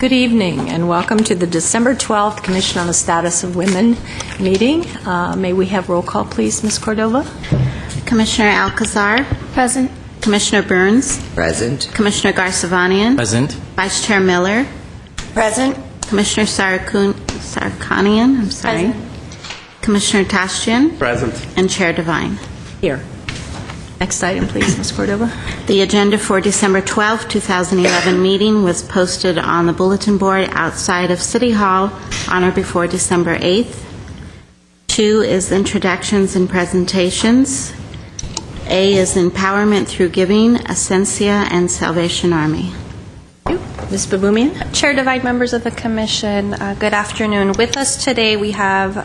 Good evening and welcome to the December 12th Commission on the Status of Women meeting. May we have roll call, please, Ms. Cordova? Commissioner Alcazar. Present. Commissioner Burns. Present. Commissioner Garsavanian. Present. Vice Chair Miller. Present. Commissioner Sarkanian. Present. Commissioner Tastian. Present. And Chair Devine. Here. Next item, please, Ms. Cordova. The agenda for December 12, 2011 meeting was posted on the bulletin board outside of City Hall on or before December 8th. 2 is introductions and presentations. A is empowerment through giving, Ascensia, and Salvation Army. Ms. Babumian? Chair Devine, members of the Commission, good afternoon. With us today we have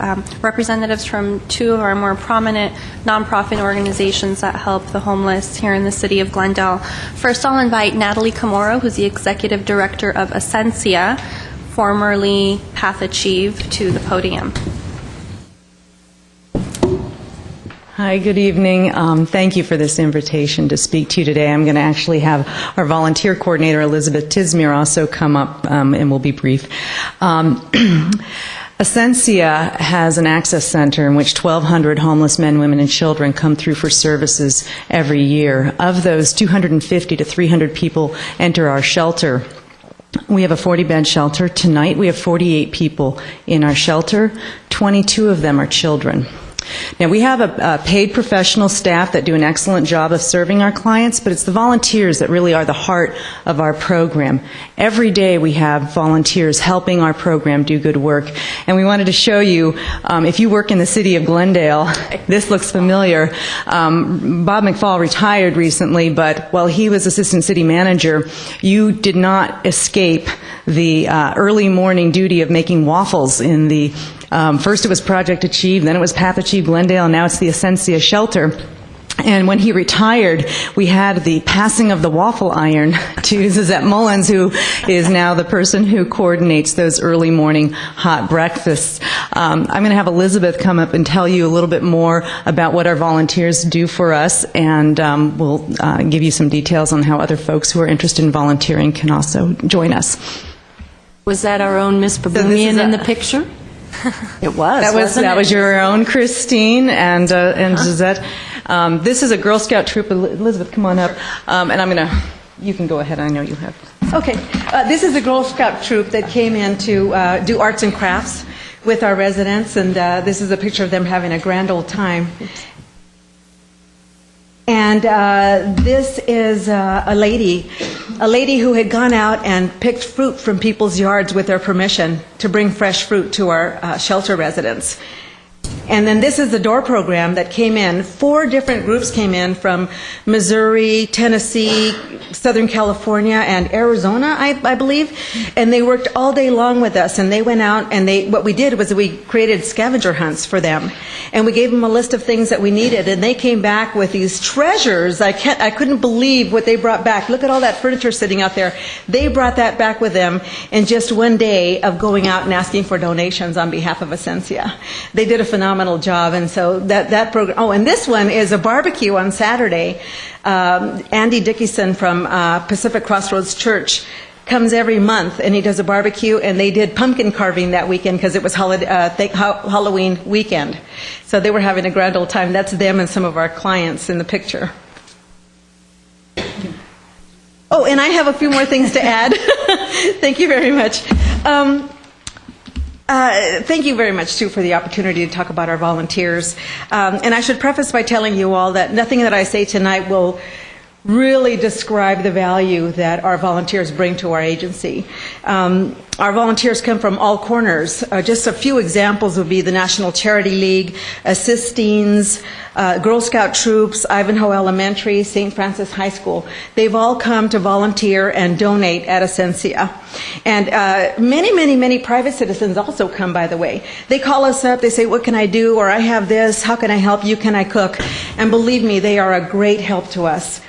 representatives from 2 of our more prominent nonprofit organizations that help the homeless here in the city of Glendale. First, I'll invite Natalie Camoro, who's the Executive Director of Ascensia, formerly Path Achieve, to the podium. Hi, good evening. Thank you for this invitation to speak to you today. I'm going to actually have our volunteer coordinator, Elizabeth Tismere, also come up, and we'll be brief. Ascensia has an access center in which 1,200 homeless men, women, and children come through for services every year. Of those, 250 to 300 people enter our shelter. We have a 40-bed shelter. Tonight, we have 48 people in our shelter. 22 of them are children. Now, we have a paid professional staff that do an excellent job of serving our clients, but it's the volunteers that really are the heart of our program. Every day we have volunteers helping our program do good work. And we wanted to show you, if you work in the city of Glendale, this looks familiar. Bob McFall retired recently, but while he was assistant city manager, you did not escape the early morning duty of making waffles in the first it was Project Achieve, then it was Path Achieve Glendale, and now it's the Ascensia Shelter. And when he retired, we had the passing of the waffle iron to Suzette Mullins, who is now the person who coordinates those early morning hot breakfasts. I'm going to have Elizabeth come up and tell you a little bit more about what our volunteers do for us, and we'll give you some details on how other folks who are interested in volunteering can also join us. Was that our own Ms. Babumian in the picture? It was. That was your own Christine and Suzette. This is a Girl Scout troop. Elizabeth, come on up. And you can go ahead. I know you have. Okay. This is a Girl Scout troop that came in to do arts and crafts with our residents, and this is a picture of them having a grand old time. And this is a lady who had gone out and picked fruit from people's yards with their permission to bring fresh fruit to our shelter residents. And then this is the DOOR program that came in. 4 different groups came in from Missouri, Tennessee, Southern California, and Arizona, I believe. And they worked all day long with us. And they went out and what we did was we created scavenger hunts for them. And we gave them a list of things that we needed. And they came back with these treasures. I couldn't believe what they brought back. Look at all that furniture sitting out there. They brought that back with them in just one day of going out and asking for donations on behalf of Ascensia. They did a phenomenal job, and so that program. Oh, and this one is a barbecue on Saturday. Andy Dickinson from Pacific Crossroads Church comes every month, and he does a barbecue, and they did pumpkin carving that weekend because it was Halloween weekend. So they were having a grand old time. That's them and some of our clients in the picture. Oh, and I have a few more things to add. Thank you very much. Thank you very much, too, for the opportunity to talk about our volunteers. And I should preface by telling you all that nothing that I say tonight will really describe the value that our volunteers bring to our agency. Our volunteers come from all corners. Just a few examples would be the National Charity League, Assistines, Girl Scout Troops, Ivanhoe Elementary, St. Francis High School. They've all come to volunteer and donate at Ascensia. And many private citizens also come, by the way. They call us up, they say, what can I do? Or I have this, how can I help you? Can I cook? And believe me, they are a great help to us.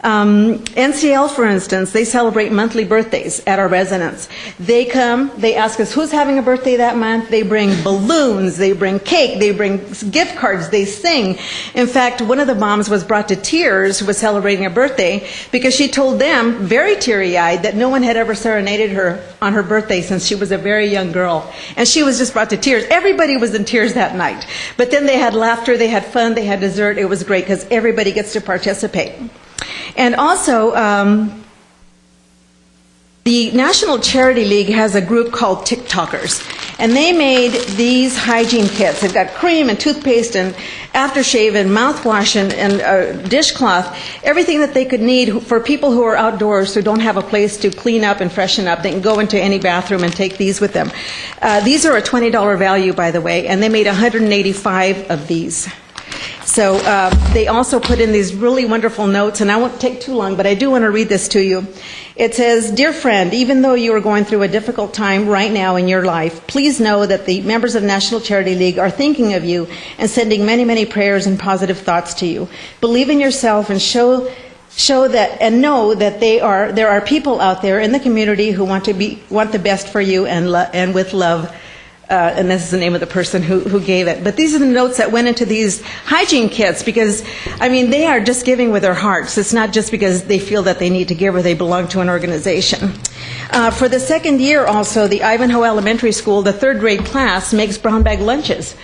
NCL, for instance, they celebrate monthly birthdays at our residence. They come, they ask us who's having a birthday that month. They bring balloons, they bring cake, they bring gift cards, they sing. In fact, one of the moms was brought to tears who was celebrating a birthday because she told them, very teary-eyed, that no one had ever serenaded her on her birthday since she was a very young girl. And she was just brought to tears. Everybody was in tears that night. But then they had laughter, they had fun, they had dessert. It was great because everybody gets to participate. And also, the National Charity League has a group called TikTokers, and they made these hygiene kits. They've got cream and toothpaste and aftershave and mouthwash and dishcloth, everything that they could need for people who are outdoors who don't have a place to clean up and freshen up. They can go into any bathroom and take these with them. These are a $20 value, by the way, and they made 185 of these. So they also put in these really wonderful notes, and I won't take too long, but I do want to read this to you. It says, "Dear friend, even though you are going through a difficult time right now in your life, please know that the members of National Charity League are thinking of you and sending many, many prayers and positive thoughts to you. Believe in yourself and show that and know that there are people out there in the community who want the best for you and with love." And this is the name of the person who gave it. But these are the notes that went into these hygiene kits because, I mean, they are just giving with their hearts. It's not just because they feel that they need to give or they belong to an organization. For the second year also, the Ivanhoe Elementary School, the third grade class, makes brown bag lunches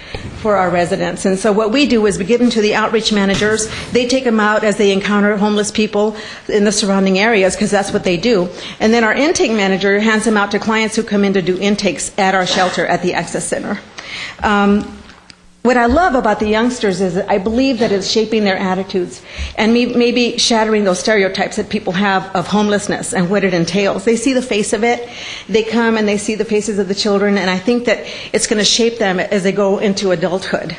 for our residents. And so what we do is we give them to the outreach managers. They take them out as they encounter homeless people in the surrounding areas because that's what they do. And then our intake manager hands them out to clients who come in to do intakes at our shelter at the Access Center. What I love about the youngsters is that I believe that it's shaping their attitudes and maybe shattering those stereotypes that people have of homelessness and what it entails. They see the face of it, they come and they see the faces of the children, and I think that it's going to shape them as they go into adulthood.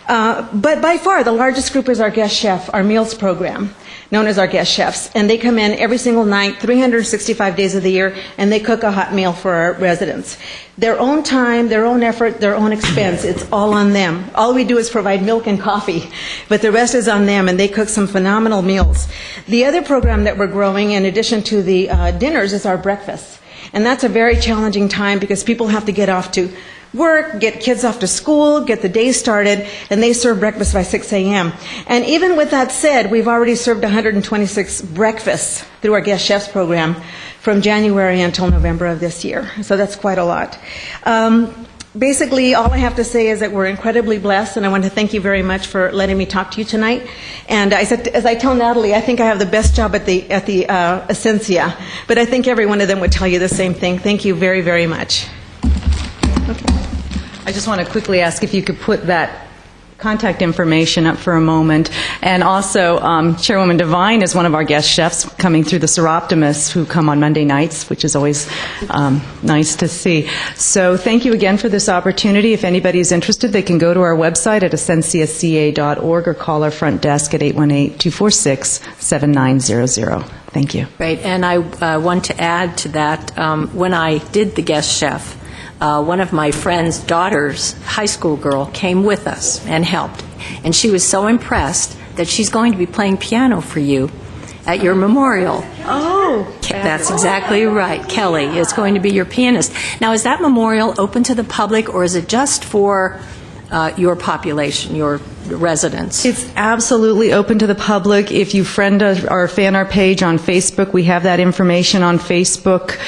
But by far, the largest group is our guest chef, our meals program, known as our guest chefs. And they come in every single night, 365 days of the year, and they cook a hot meal for our residents. Their own time, their own effort, their own expense, it's all on them. All we do is provide milk and coffee, but the rest is on them, and they cook some phenomenal meals. The other program that we're growing, in addition to the dinners, is our breakfasts. And that's a very challenging time because people have to get off to work, get kids off to school, get the day started, and they serve breakfast by 6 a.m. And even with that said, we've already served 126 breakfasts through our guest chefs program from January until November of this year. So that's quite a lot. Basically, all I have to say is that we're incredibly blessed, and I want to thank you very much for letting me talk to you tonight. And as I tell Natalie, I think I have the best job at the Essentia, but I think every one of them would tell you the same thing. Thank you very, very much. I just want to quickly ask if you could put that contact information up for a moment. And also, Chairwoman Devine is one of our guest chefs coming through the Seroptimists who come on Monday nights, which is always nice to see. So thank you again for this opportunity. If anybody's interested, they can go to our website at essenciaca.org or call our front desk at 818-246-7900. Thank you. Great. And I want to add to that, when I did the guest chef, one of my friend's daughters, high school girl, came with us and helped. And she was so impressed that she's going to be playing piano for you at your memorial. Oh, That's exactly right. Kelly is going to be your pianist. Now, is that memorial open to the public, or is it just for your population, your residents? It's absolutely open to the public. If you friend or fan our page on Facebook, we have that information on Facebook,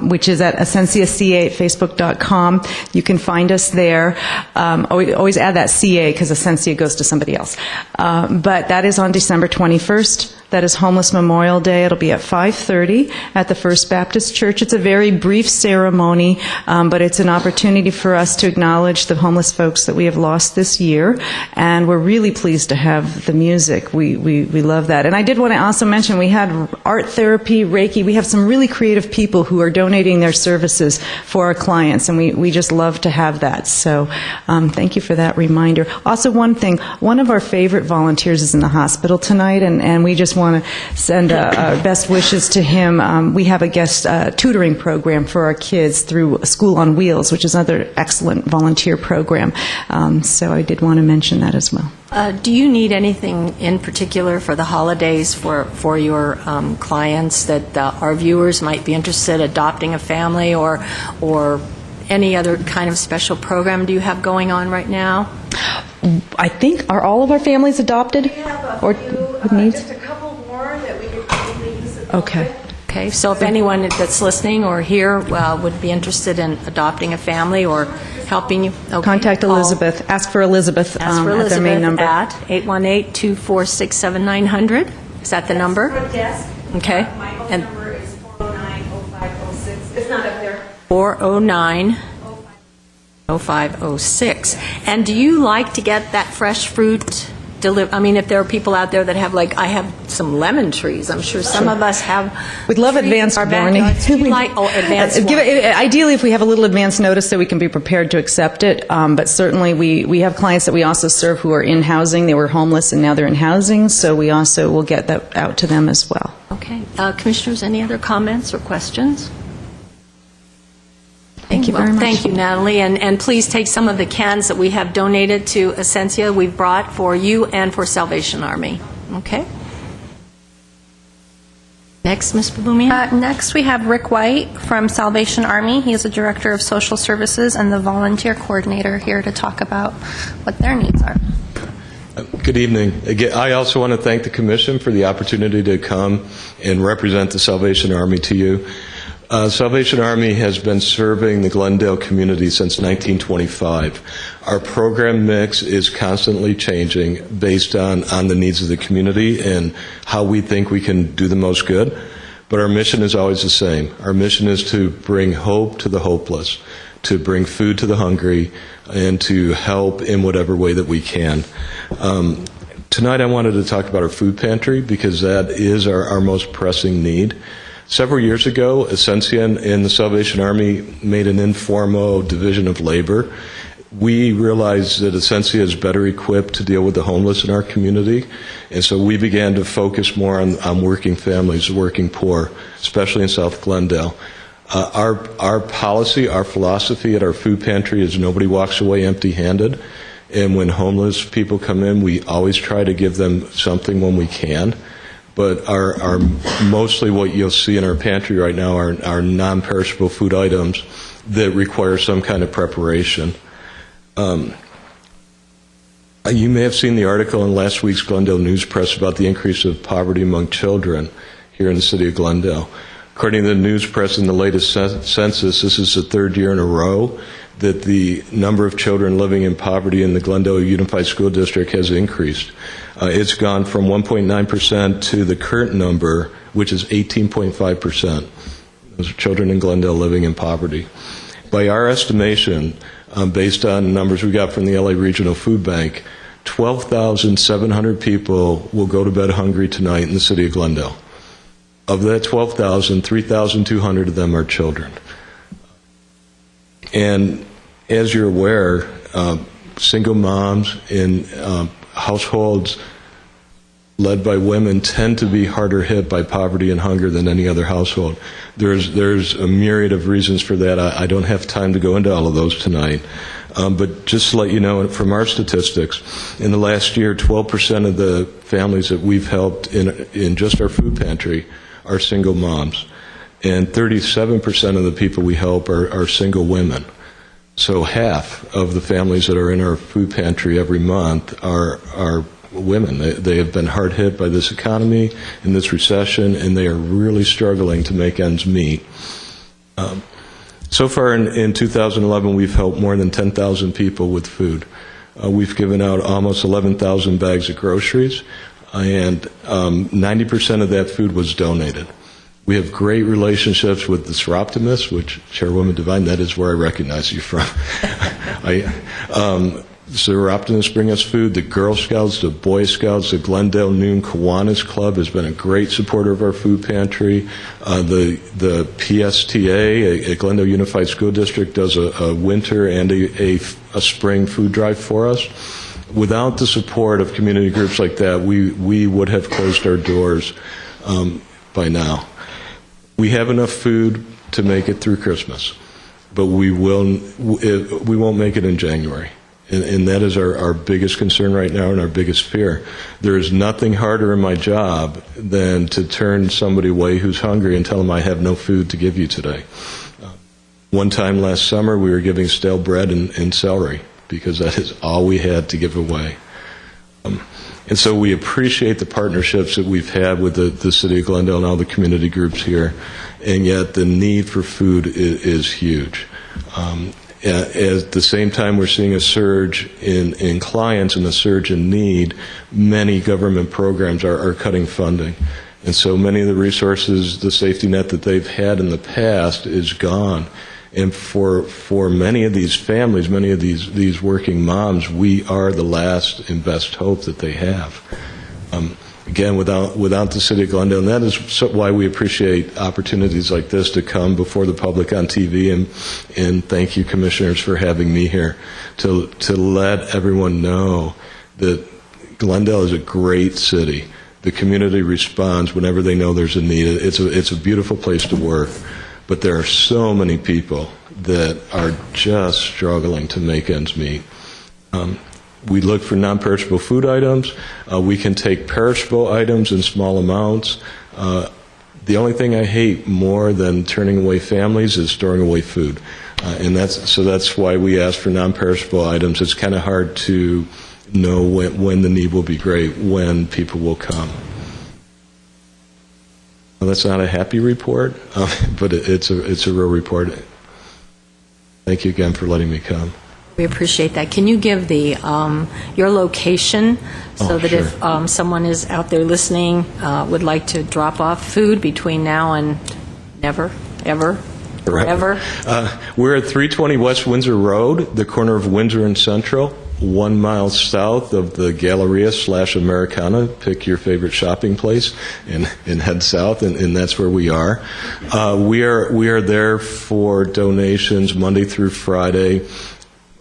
which is at essenciaca@facebook.com. You can find us there. Always add that CA because Essencia goes to somebody else. But that is on December 21st. That is Homeless Memorial Day. It'll be at 5:30 at the First Baptist Church. It's a very brief ceremony, but it's an opportunity for us to acknowledge the homeless folks that we have lost this year, and we're really pleased to have the music. We love that. And I did want to also mention we had art therapy, Reiki. We have some really creative people who are donating their services for our clients, and we just love to have that. So thank you for that reminder. Also, one thing, one of our favorite volunteers is in the hospital tonight, and we just just want to send our best wishes to him. We have a guest tutoring program for our kids through School on Wheels, which is another excellent volunteer program. So I did want to mention that as well. Do you need anything in particular for the holidays for your clients that our viewers might be interested in adopting a family or any other kind of special program do you have going on right now? I think, are all of our families adopted? Or with needs? Just a couple more that we could probably use. Okay, so if anyone that's listening or here would be interested in adopting a family or helping you, okay, Contact Elizabeth. Ask for Elizabeth, Ask for at their main number. at 818-246-7900. Is that the number? Front desk. Okay. My home And number is 409-0506. It's not up there. 409-0506. And do you like to get that fresh fruit delivered? I mean, if there are people out there that have, like, I have some lemon trees. I'm sure some of us have. We'd love trees in advanced our warning. backyards. Do you like advanced warning? Ideally, if we have a little advance notice so we can be prepared to accept it. But certainly, we have clients that we also serve who are in housing. They were homeless and now they're in housing, so we also will get that out to them as well. Okay. Commissioners, any other comments or questions? Thank you very much. Thank you, Natalie. And please take some of the cans that we have donated to Essentia we've brought for you and for Salvation Army. Okay? Next, Ms. Babumian. Next, we have Rick White from Salvation Army. He is the Director of Social Services and the Volunteer Coordinator, here to talk about what their needs are. Good evening. Again, I also want to thank the Commission for the opportunity to come and represent the Salvation Army to you. Salvation Army has been serving the Glendale community since 1925. Our program mix is constantly changing based on the needs of the community and how we think we can do the most good. But our mission is always the same. Our mission is to bring hope to the hopeless, to bring food to the hungry, and to help in whatever way that we can. Tonight I wanted to talk about our food pantry because that is our most pressing need. Several years ago, Essentia and the Salvation Army made an informal division of labor. We realized that Essentia is better equipped to deal with the homeless in our community, and so we began to focus more on working families, working poor, especially in South Glendale. Our policy, our philosophy at our food pantry is nobody walks away empty-handed, and when homeless people come in, we always try to give them something when we can. But our mostly what you'll see in our pantry right now are non-perishable food items that require some kind of preparation. You may have seen the article in last week's Glendale News Press about the increase of poverty among children here in the city of Glendale. According to the news press in the latest census, this is the third year in a row that the number of children living in poverty in the Glendale Unified School District has increased. It's gone from 1.9% to the current number, which is 18.5%. Those are children in Glendale living in poverty. By our estimation, based on numbers we got from the LA Regional Food Bank, 12,700 people will go to bed hungry tonight in the city of Glendale. Of that 12,000, 3,200 of them are children. And as you're aware, single moms in households led by women tend to be harder hit by poverty and hunger than any other household. There's a myriad of reasons for that. I don't have time to go into all of those tonight. But just to let you know, from our statistics, in the last year, 12% of the families that we've helped in just our food pantry are single moms. And 37% of the people we help are single women. So half of the families that are in our food pantry every month are women. They have been hard hit by this economy and this recession, and they are really struggling to make ends meet. So far in 2011, we've helped more than 10,000 people with food. We've given out almost 11,000 bags of groceries, and 90% of that food was donated. We have great relationships with the Seroptimists, which, Chairwoman Devine, that is where I recognize you from. Seroptimists bring us food. The Girl Scouts, the Boy Scouts, the Glendale Noon Kiwanis Club has been a great supporter of our food pantry. The PSTA, a Glendale Unified School District, does a winter and a spring food drive for us. Without the support of community groups like that, we would have closed our doors by now. We have enough food to make it through Christmas, but we won't make it in January. And that is our biggest concern right now and our biggest fear. There is nothing harder in my job than to turn somebody away who's hungry and tell them I have no food to give you today. One time last summer, we were giving stale bread and celery because that is all we had to give away. And so we appreciate the partnerships that we've had with the City of Glendale and all the community groups here, and yet the need for food is huge. At the same time, we're seeing a surge in clients and a surge in need. Many government programs are cutting funding. And so many of the resources, the safety net that they've had in the past is gone. And for many of these families, many of these working moms, we are the last and best hope that they have. Again, without the City of Glendale, and that is why we appreciate opportunities like this to come before the public on TV, and thank you, Commissioners, for having me here to let everyone know that Glendale is a great city. The community responds whenever they know there's a need. It's a beautiful place to work, but there are so many people that are just struggling to make ends meet. We look for non-perishable food items. We can take perishable items in small amounts. The only thing I hate more than turning away families is storing away food. And that's why we ask for non-perishable items. It's kind of hard to know when the need will be great, when people will come. Well, that's not a happy report, but it's a real report. Thank you again for letting me come. We appreciate that. Can you give your location so that sure. if someone is out there listening, would like to drop off food between now and never, ever, forever? We're at 320 West Windsor Road, the corner of Windsor and Central, 1 mile south of the Galleria/Americana. Pick your favorite shopping place and head south, and that's where we are. We are there for donations Monday through Friday.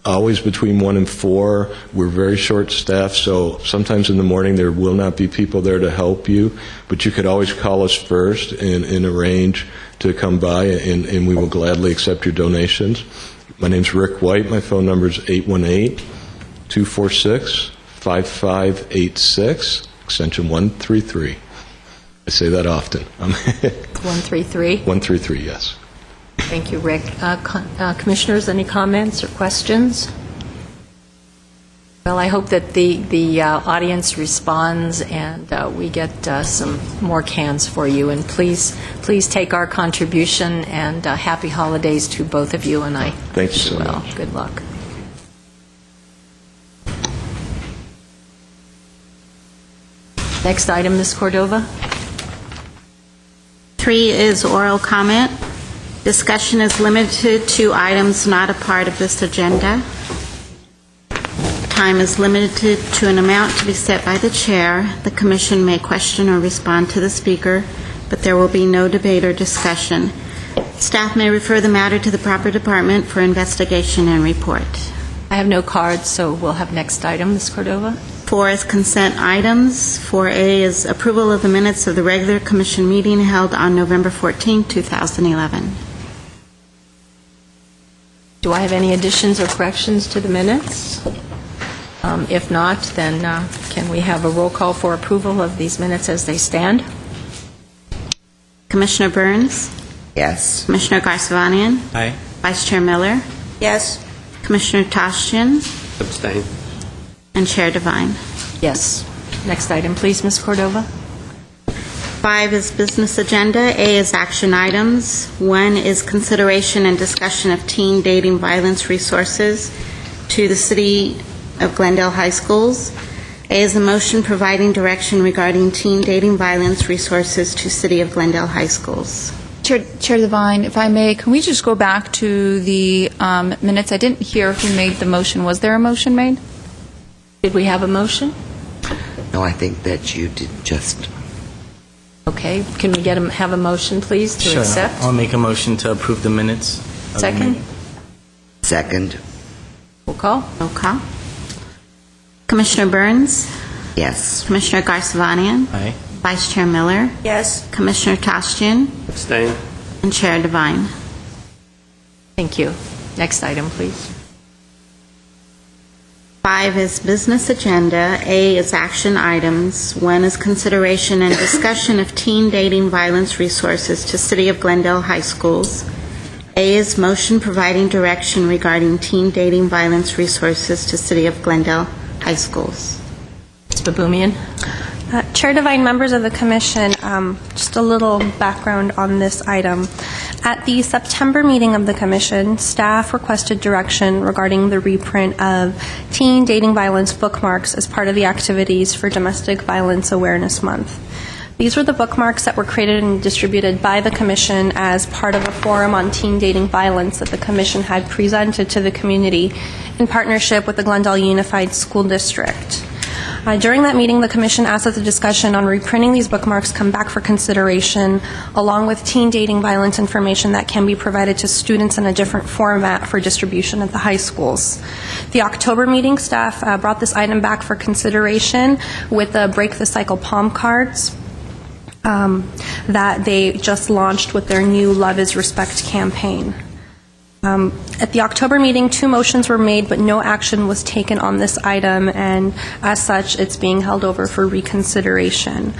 Always between 1 and 4. We're very short-staffed, so sometimes in the morning there will not be people there to help you, but you could always call us first and arrange to come by, and we will gladly accept your donations. My name's Rick White. My phone number is 818-246-5586, extension 133. I say that often. 133? 133, yes. Thank you, Rick. Commissioners, any comments or questions? Well, I hope that the audience responds and we get some more cans for you. And please take our contribution, and happy holidays to both of you. And I Thank you so much. Good luck. Next item, Ms. Cordova. 3 is oral comment. Discussion is limited to items not a part of this agenda. Time is limited to an amount to be set by the chair. The commission may question or respond to the speaker, but there will be no debate or discussion. Staff may refer the matter to the proper department for investigation and report. I have no cards, so we'll have next item, Ms. Cordova. 4 is consent items. 4A is approval of the minutes of the regular commission meeting held on November 14, 2011. Do I have any additions or corrections to the minutes? If not, then can we have a roll call for approval of these minutes as they stand? Commissioner Burns? Yes. Commissioner Garsavanian? Aye. Vice Chair Miller? Yes. Commissioner Tostian? Abstain. And Chair Devine. Yes. Next item, please, Ms. Cordova. 5 is business agenda. A is action items. 1 is consideration and discussion of teen dating violence resources to the City of Glendale High Schools. A is a motion providing direction regarding teen dating violence resources to City of Glendale High Schools. Chair Devine, if I may, can we just go back to the minutes? I didn't hear who made the motion. Was there a motion made? Did we have a motion? No, I think that you did just. Okay. Can we have a motion, please, to Sure. accept? I'll make a motion to approve the minutes. of the Second? meeting. Second. Roll call. Roll call. Commissioner Burns, Yes. Commissioner Garcevanian, Aye. Vice Chair Miller, Yes. Commissioner Tostian, Abstain. and Chair Devine. Thank you. Next item, please. 5 is business agenda. A is action items. 1 is consideration and discussion of teen dating violence resources to City of Glendale High Schools. A is motion providing direction regarding teen dating violence resources to City of Glendale High Schools. Ms. Baboumian? Chair Devine, members of the Commission, just a little background on this item. At the September meeting of the Commission, staff requested direction regarding the reprint of teen dating violence bookmarks as part of the activities for Domestic Violence Awareness Month. These were the bookmarks that were created and distributed by the Commission as part of a forum on teen dating violence that the Commission had presented to the community in partnership with the Glendale Unified School District. During that meeting, the Commission asked that the discussion on reprinting these bookmarks come back for consideration, along with teen dating violence information that can be provided to students in a different format for distribution at the high schools. The October meeting, staff brought this item back for consideration with the Break the Cycle palm cards that they just launched with their new Love is Respect campaign. At the October meeting, 2 motions were made, but no action was taken on this item, and as such, it's being held over for reconsideration.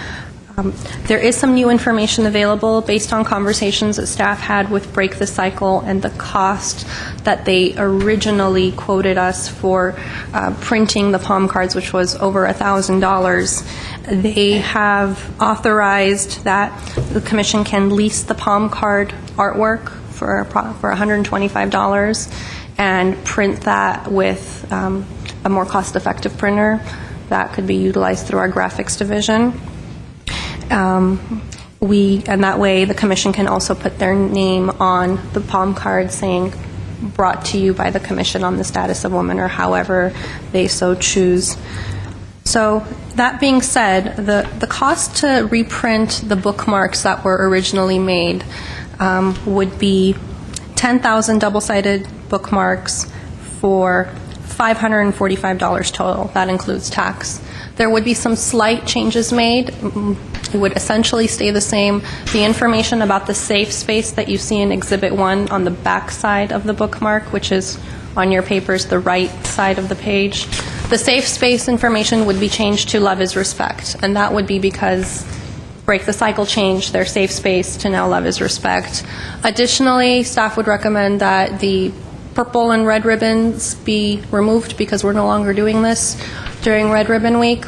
There is some new information available based on conversations that staff had with Break the Cycle and the cost that they originally quoted us for printing the palm cards, which was over $1,000. They have authorized that the Commission can lease the palm card artwork for $125 and print that with a more cost-effective printer that could be utilized through our graphics division. And that way the Commission can also put their name on the palm card saying brought to you by the Commission on the Status of Women, or however they so choose. So that being said, the cost to reprint the bookmarks that were originally made would be 10,000 double-sided bookmarks for $545 total. That includes tax. There would be some slight changes made. It would essentially stay the same. The information about the safe space that you see in Exhibit 1 on the back side of the bookmark, which is on your papers, the right side of the page, the safe space information would be changed to Love is Respect, and that would be because Break the Cycle changed their safe space to now Love is Respect. Additionally, staff would recommend that the purple and red ribbons be removed because we're no longer doing this during Red Ribbon Week.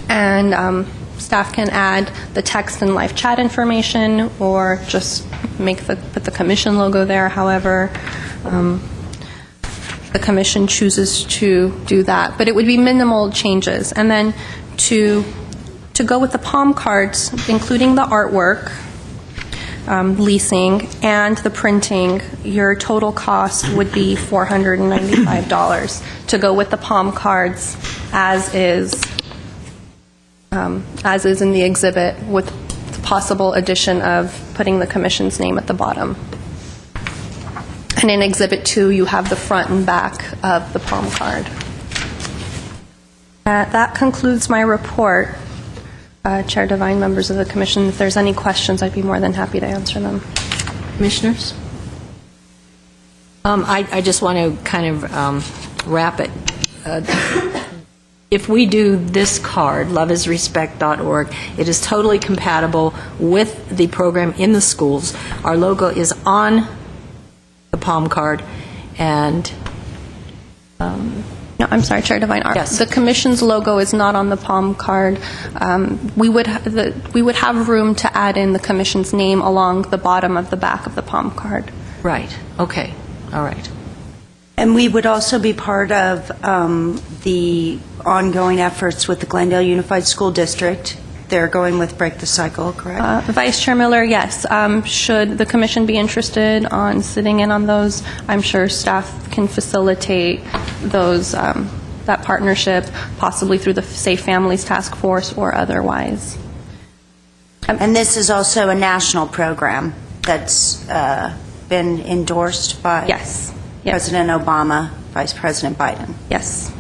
And staff can add the text and live chat information or just put the Commission logo there, however the Commission chooses to do that. But it would be minimal changes. And then to go with the palm cards, including the artwork, leasing, and the printing, your total cost would be $495 to go with the palm cards as is in the exhibit, with the possible addition of putting the Commission's name at the bottom. And in Exhibit 2, you have the front and back of the palm card. That concludes my report. Chair Devine, members of the Commission, if there's any questions, I'd be more than happy to answer them. Commissioners? I just want to kind of wrap it. If we do this card, loveisrespect.org, it is totally compatible with the program in the schools. Our logo is on the palm card, and No, I'm sorry, Chair Devine. Yes. The Commission's logo is not on the palm card. We would have room to add in the Commission's name along the bottom of the back of the palm card. right, okay, all right. And we would also be part of the ongoing efforts with the Glendale Unified School District. They're going with Break the Cycle, correct? Vice Chair Miller, yes. Should the Commission be interested on sitting in on those, I'm sure staff can facilitate those, that partnership, possibly through the Safe Families Task Force or otherwise. And this is also a national program that's been endorsed by Yes. President Obama, Vice President Biden. Yes.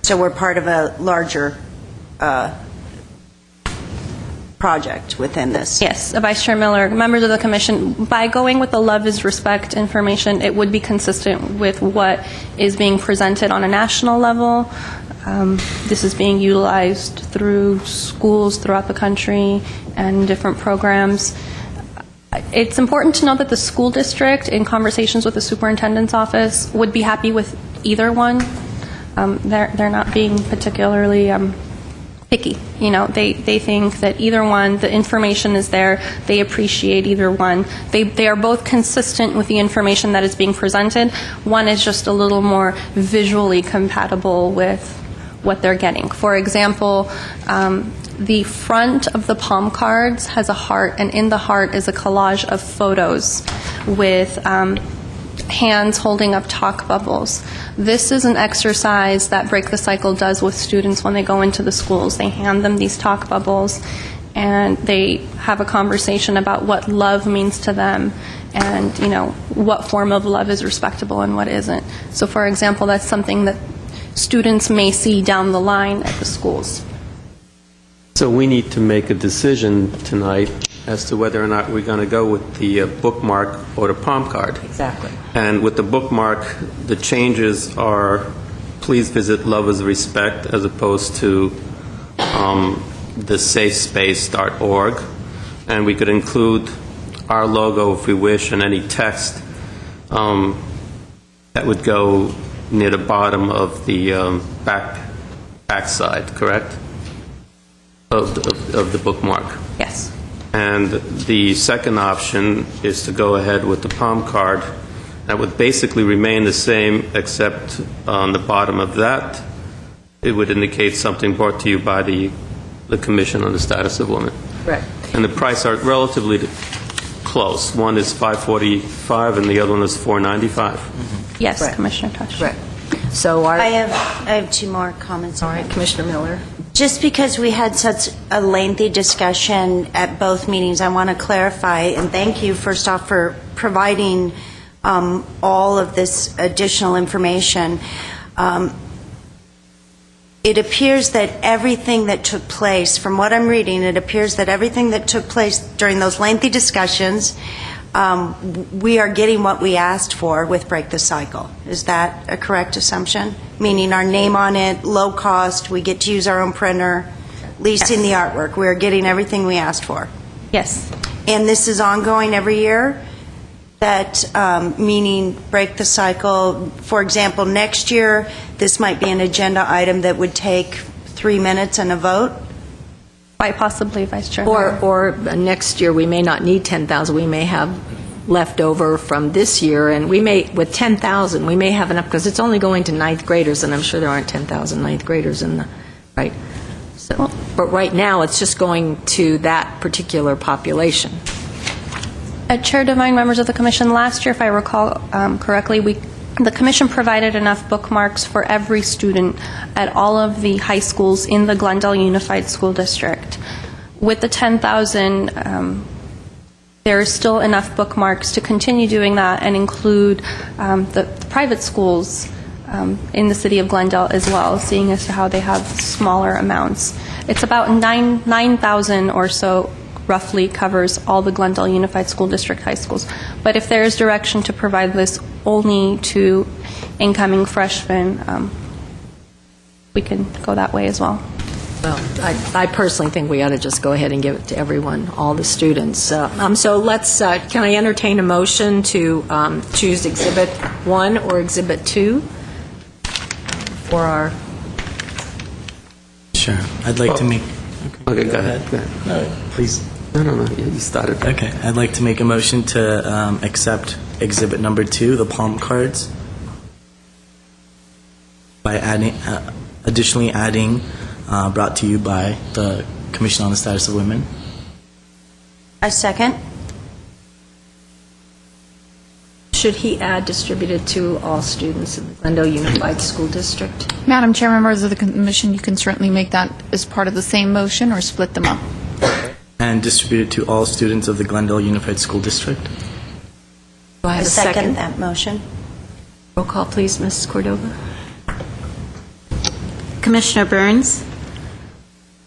So we're part of a larger project within this. Yes, Vice Chair Miller, members of the commission, by going with the Love is Respect information, it would be consistent with what is being presented on a national level. This is being utilized through schools throughout the country and different programs. It's important to know that the school district, in conversations with the superintendent's office, would be happy with either one. They're not being particularly picky. You know, they think that either one, the information is there, they appreciate either one. They are both consistent with the information that is being presented. One is just a little more visually compatible with what they're getting. For example, the front of the palm cards has a heart, and in the heart is a collage of photos with hands holding up talk bubbles. This is an exercise that Break the Cycle does with students when they go into the schools. They hand them these talk bubbles, and they have a conversation about what love means to them, and, you know, what form of love is respectable and what isn't. So, for example, that's something that students may see down the line at the schools. So we need to make a decision tonight as to whether or not we're going to go with the bookmark or the palm card. Exactly. And with the bookmark, the changes are, please visit Love is Respect, as opposed to the safespace.org. And we could include our logo, if we wish, and any text that would go near the bottom of the backside, correct? Of the bookmark. Yes. And the second option is to go ahead with the palm card. That would basically remain the same, except on the bottom of that, it would indicate something brought to you by the Commission on the Status of Women. Right. And the price are relatively close. One is $545 and the other one is $495. Yes, Right. Commissioner Tosh. Right. So I have two more comments. all right, Commissioner Miller. Just because we had such a lengthy discussion at both meetings, I want to clarify, and thank you, first off, for providing all of this additional information. It appears that everything that took place, from what I'm reading, it appears that everything that took place during those lengthy discussions, we are getting what we asked for with Break the Cycle. Is that a correct assumption? Meaning our name on it, low cost, we get to use our own printer, leasing the artwork. We are getting everything we asked for. Yes. And this is ongoing every year? That, meaning Break the Cycle, for example, next year, this might be an agenda item that would take 3 minutes and a vote? Quite possibly, Vice Chair. Or next year, we may not need 10,000. We may have left over from this year, and we may, with 10,000, we may have enough, because it's only going to ninth graders, and I'm sure there aren't 10,000 ninth graders in the, right? So, but right now, it's just going to that particular population. Chair Devine, members of the Commission, last year, if I recall correctly, the Commission provided enough bookmarks for every student at all of the high schools in the Glendale Unified School District. With the 10,000, there are still enough bookmarks to continue doing that and include the private schools in the city of Glendale as well, seeing as to how they have smaller amounts. It's about 9,000 or so roughly covers all the Glendale Unified School District high schools. But if there is direction to provide this only to incoming freshmen, we can go that way as well. Well, I personally think we ought to just go ahead and give it to everyone, all the students. So let's, can I entertain a motion to choose Exhibit 1 or Exhibit 2 for our... Sure. I'd like to make... Okay, go ahead. Go ahead. No, please. No, you started. Okay. I'd like to make a motion to accept Exhibit number 2, the palm cards, by adding, additionally adding, brought to you by the Commission on the Status of Women. A second? Should he add distributed to all students in the Glendale Unified School District? Madam Chair, members of the Commission, you can certainly make that as part of the same motion or split them up. And distributed to all students of the Glendale Unified School District. Do I have a second? that motion. Roll call, please, Mrs. Cordova. Commissioner Burns?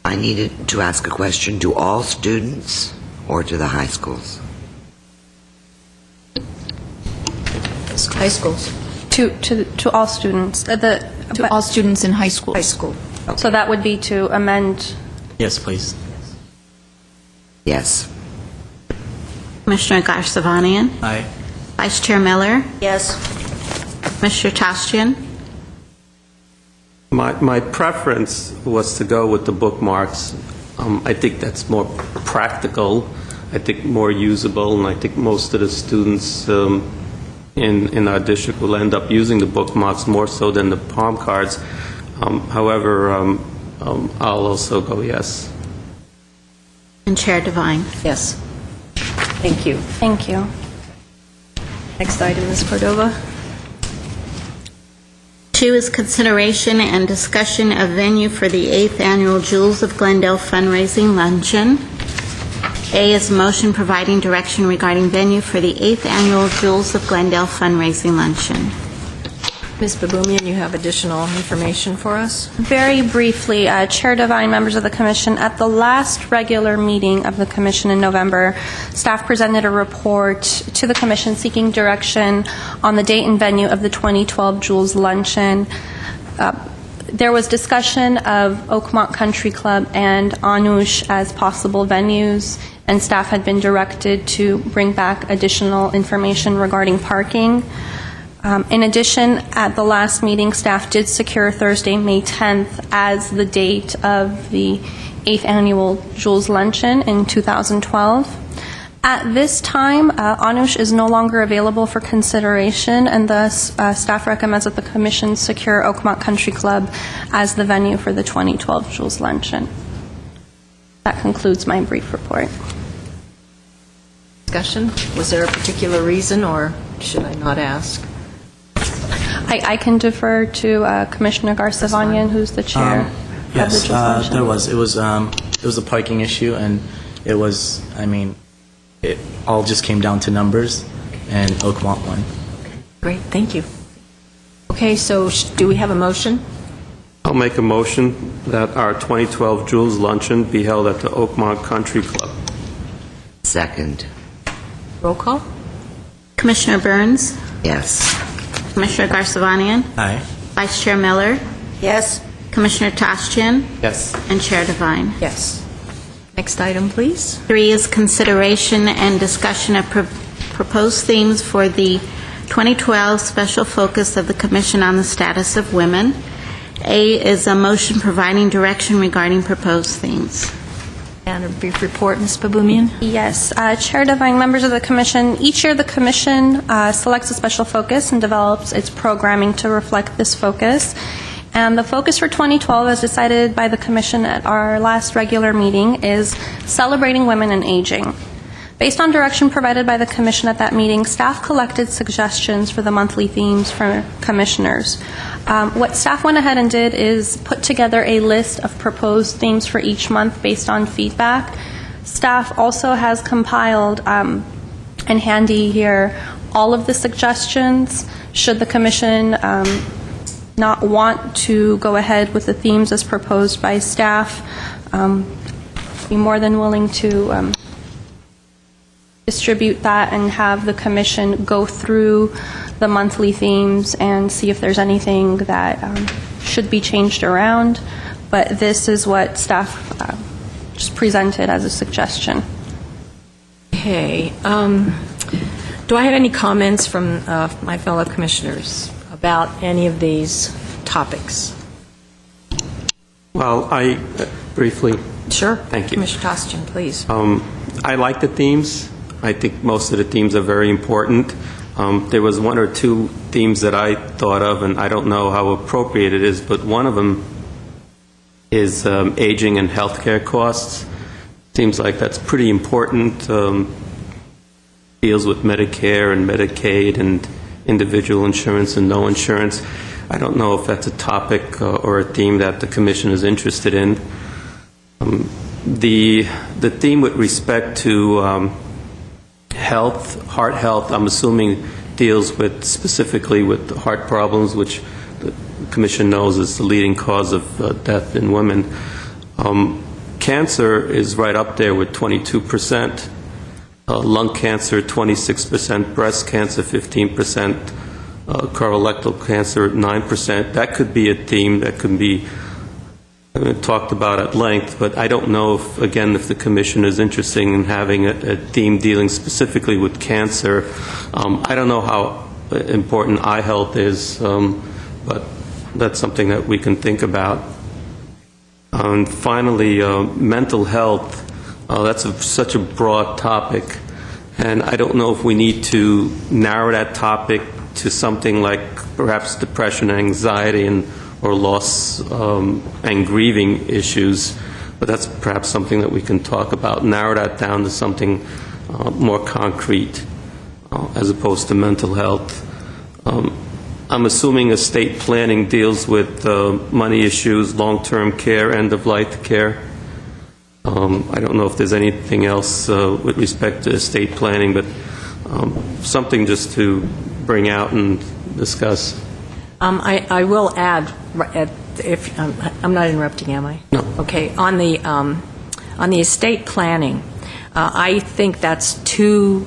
I needed to ask a question. To all students or to the high schools? High schools. To all students. To all students in high schools. High school. So that would be to amend. Yes, please. Yes. Commissioner Garsavanian? Aye. Vice Chair Miller? Yes. Commissioner Tostian? My preference was to go with the bookmarks. I think that's more practical, I think more usable, and I think most of the students in our district will end up using the bookmarks more so than the palm cards. However, I'll also go yes. And Chair Devine? Yes. Thank you. Thank you. Next item, Ms. Cordova. 2 is consideration and discussion of venue for the 8th Annual Jewels of Glendale Fundraising Luncheon. A is a motion providing direction regarding venue for the 8th Annual Jewels of Glendale Fundraising Luncheon. Ms. Babumian, you have additional information for us? Very briefly, Chair Devine, members of the Commission, at the last regular meeting of the Commission in November, staff presented a report to the Commission seeking direction on the date and venue of the 2012 Jewels Luncheon. There was discussion of Oakmont Country Club and Anush as possible venues, and staff had been directed to bring back additional information regarding parking. In addition, at the last meeting, staff did secure Thursday, May 10th as the date of the 8th Annual Jewels Luncheon in 2012. At this time, Anush is no longer available for consideration, and thus staff recommends that the Commission secure Oakmont Country Club as the venue for the 2012 Jewels Luncheon. That concludes my brief report. Discussion? Was there a particular reason, or should I not ask? I can defer to Commissioner Garsavanian, who's the chair of the Yes, Jewels Luncheon. there was. It was a parking issue, and it was, it all just came down to numbers, and Oakmont won. Great, thank you. Okay, so do we have a motion? I'll make a motion that our 2012 Jewels Luncheon be held at the Oakmont Country Club. Second. Roll call? Commissioner Burns? Yes. Commissioner Garsavanian? Aye. Vice Chair Miller? Yes. Commissioner Tostian? Yes. And Chair Devine? Yes. Next item, please. 3 is consideration and discussion of proposed themes for the 2012 special focus of the Commission on the Status of Women. A is a motion providing direction regarding proposed themes. And a brief report, Ms. Babumian? Yes. Chair Devine, members of the Commission, each year the Commission selects a special focus and develops its programming to reflect this focus. And the focus for 2012, as decided by the Commission at our last regular meeting, is celebrating women and aging. Based on direction provided by the Commission at that meeting, staff collected suggestions for the monthly themes for commissioners. What staff went ahead and did is put together a list of proposed themes for each month based on feedback. Staff also has compiled, and handy here, all of the suggestions. Should the Commission not want to go ahead with the themes as proposed by staff, be more than willing to distribute that and have the Commission go through the monthly themes and see if there's anything that should be changed around. But this is what staff just presented as a suggestion. Okay. Do I have any comments from my fellow commissioners about any of these topics? Well, I briefly, Sure. Thank you. Commissioner Tostian, please. I like the themes. I think most of the themes are very important. There was 1 or 2 themes that I thought of, and I don't know how appropriate it is, but one of them is aging and healthcare costs. Seems like that's pretty important. Deals with Medicare and Medicaid and individual insurance and no insurance. I don't know if that's a topic or a theme that the Commission is interested in. The theme with respect to health, heart health, I'm assuming deals with specifically with heart problems, which the Commission knows, is the leading cause of death in women. Cancer is right up there with 22%, lung cancer 26%, breast cancer 15%, colorectal cancer 9%. That could be a theme that could be talked about at length, but I don't know if, again, if the Commission is interested in having a theme dealing specifically with cancer. I don't know how important eye health is, but that's something that we can think about. And finally, mental health, that's such a broad topic, and I don't know if we need to narrow that topic to something like perhaps depression, anxiety, or loss and grieving issues, but that's perhaps something that we can talk about, narrow that down to something more concrete as opposed to mental health. I'm assuming estate planning deals with money issues, long-term care, end-of-life care. I don't know if there's anything else with respect to estate planning, but something just to bring out and discuss. I will add, if I'm not interrupting, am I? No. Okay. On the estate planning, I think that's too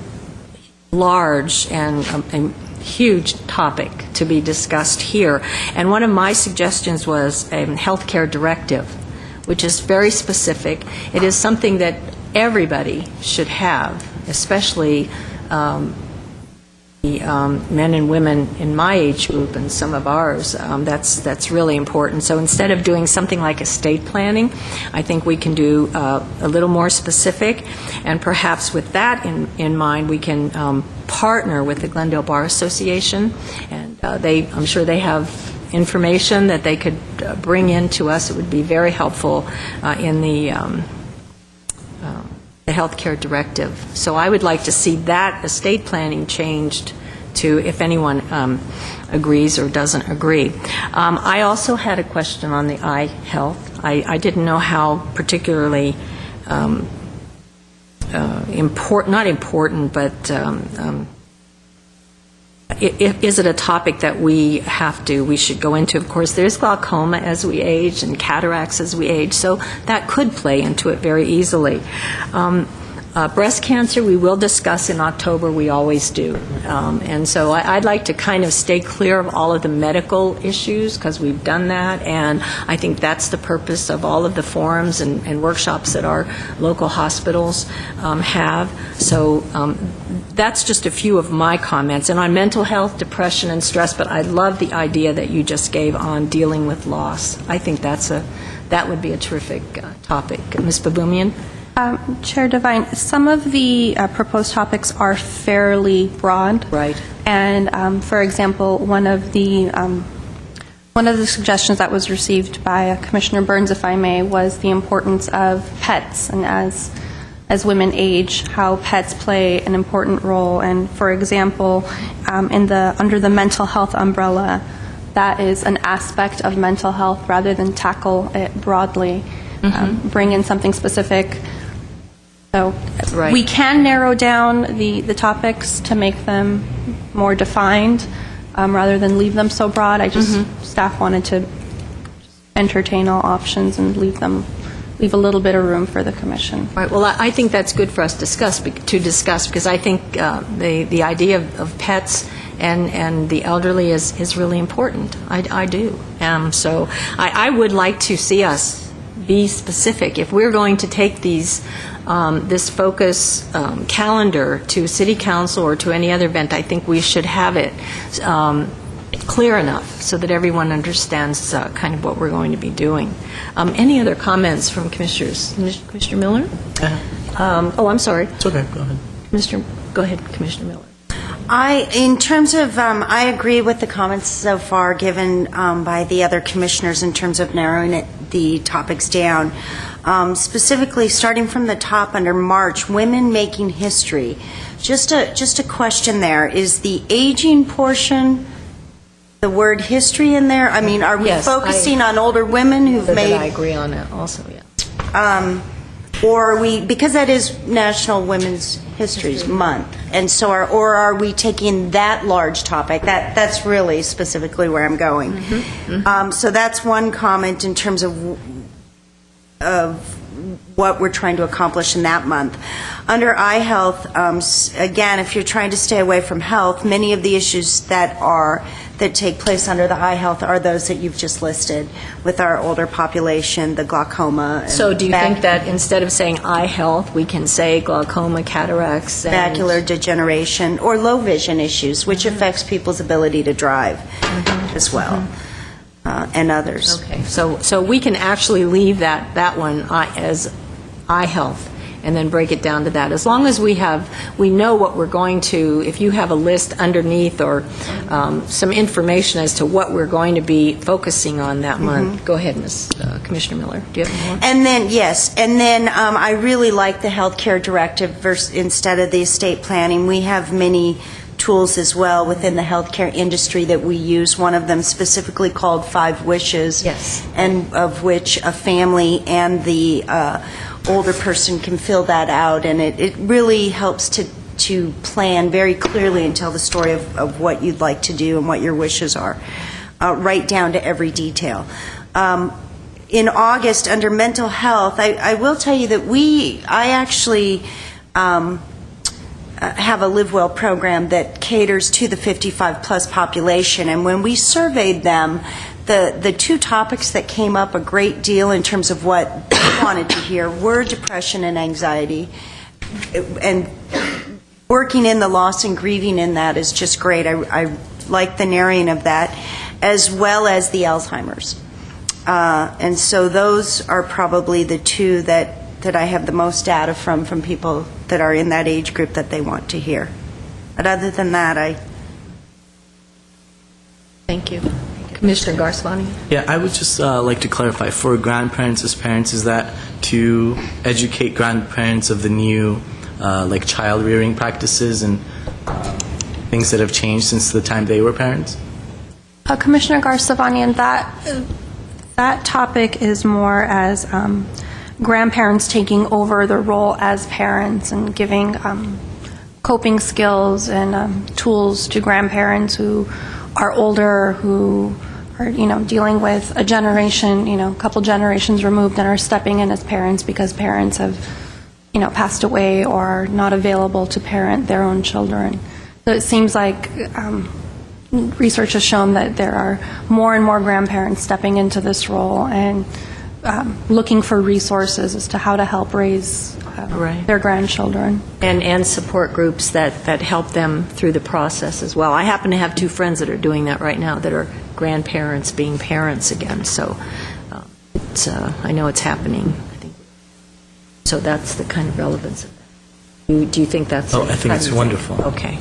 large and a huge topic to be discussed here. And one of my suggestions was a healthcare directive, which is very specific. It is something that everybody should have, especially the men and women in my age group and some of ours. That's really important. So instead of doing something like estate planning, I think we can do a little more specific, and perhaps with that in mind, we can partner with the Glendale Bar Association, and I'm sure they have information that they could bring in to us. It would be very helpful in the healthcare directive. So I would like to see that estate planning changed to, if anyone agrees or doesn't agree. I also had a question on the eye health. I didn't know how particularly not important, but is it a topic that we should go into? Of course, there's glaucoma as we age and cataracts as we age, so that could play into it very easily. Breast cancer we will discuss in October, we always do. And so I'd like to kind of stay clear of all of the medical issues, because we've done that, and I think that's the purpose of all of the forums and workshops that our local hospitals have. So that's just a few of my comments. And on mental health, depression, and stress, but I love the idea that you just gave on dealing with loss. I think that would be a terrific topic. Ms. Baboumian? Chair Devine, some of the proposed topics are fairly broad. Right. And, for example, one of the suggestions that was received by Commissioner Burns, if I may, was the importance of pets, and as women age, how pets play an important role. And, for example, under the mental health umbrella, that is an aspect of mental health rather than tackle it broadly. Bring in something specific. So right. We can narrow down the topics to make them more defined rather than leave them so broad. Staff wanted to entertain all options and leave a little bit of room for the Commission. Right. Well, I think that's good for us to discuss, because I think the idea of pets and the elderly is really important. I do. So I would like to see us be specific. If we're going to take this focus calendar to City Council or to any other event, I think we should have it clear enough so that everyone understands kind of what we're going to be doing. Any other comments from commissioners? Commissioner Miller? I'm sorry. It's okay. Go ahead. Go ahead, Commissioner Miller. In terms of, I agree with the comments so far given by the other commissioners in terms of narrowing the topics down. Specifically, starting from the top under March, women making history. Just a question there. Is the aging portion, the word history in there? I mean, are we focusing on older women who've made... I agree on that also, yeah. Or are we, because that is National Women's History Month, and so or are we taking that large topic? That's really specifically where I'm going. So that's one comment in terms of what we're trying to accomplish in that month. Under eye health, again, if you're trying to stay away from health, many of the issues that take place under the eye health are those that you've just listed with our older population, the glaucoma. And So do you think that instead of saying eye health, we can say glaucoma, cataracts, and macular degeneration, or low vision issues, which affects people's ability to drive as well, and others. Okay, so we can actually leave that one as eye health and then break it down to that. As long as we know what we're going to, if you have a list underneath or some information as to what we're going to be focusing on that month. Go ahead, Commissioner Miller. Do you have more? And then, I really like the healthcare directive instead of the estate planning. We have many tools as well within the healthcare industry that we use. One of them specifically called 5 Wishes. Yes. And of which a family and the older person can fill that out, and it really helps to plan very clearly and tell the story of what you'd like to do and what your wishes are, right down to every detail. In August, under mental health, I will tell you that I actually have a Live Well program that caters to the 55-plus population, and when we surveyed them, the 2 topics that came up a great deal in terms of what they wanted to hear were depression and anxiety, and working in the loss and grieving in that is just great. I like the narrowing of that, as well as the Alzheimer's. And so those are probably the 2 that I have the most data from people that are in that age group that they want to hear. But other than that, Thank you. Commissioner Garswani? Yeah, I would just like to clarify, for grandparents as parents, is that to educate grandparents of the new like child rearing practices and things that have changed since the time they were parents? Commissioner Garsavanian, that topic is more as grandparents taking over the role as parents and giving coping skills and tools to grandparents who are older, who are, dealing with a generation, a couple generations removed, and are stepping in as parents because parents have, passed away or are not available to parent their own children. So it seems like research has shown that there are more and more grandparents stepping into this role and looking for resources as to how to help raise their grandchildren. And support groups that help them through the process as well. I happen to have 2 friends that are doing that right now that are grandparents being parents again. So I know it's happening. I think. So that's the kind of relevance of that. Do you think that's... I think it's wonderful. Okay.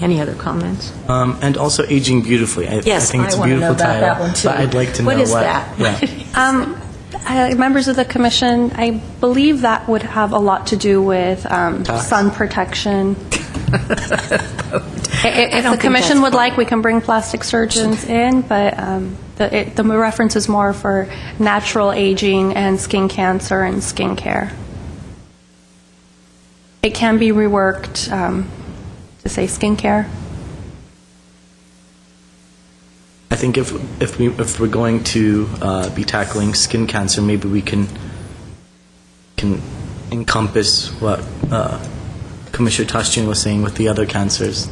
Any other comments? And also aging beautifully. I think it's a beautiful title. That one too. But I'd like to know what is that? Yeah. Members of the Commission, I believe that would have a lot to do with sun protection. If the Commission would like, we can bring plastic surgeons in, but the reference is more for natural aging and skin cancer and skin care. It can be reworked to say skin care. I think if we're going to be tackling skin cancer, maybe we can encompass what Commissioner Toshjian was saying with the other cancers.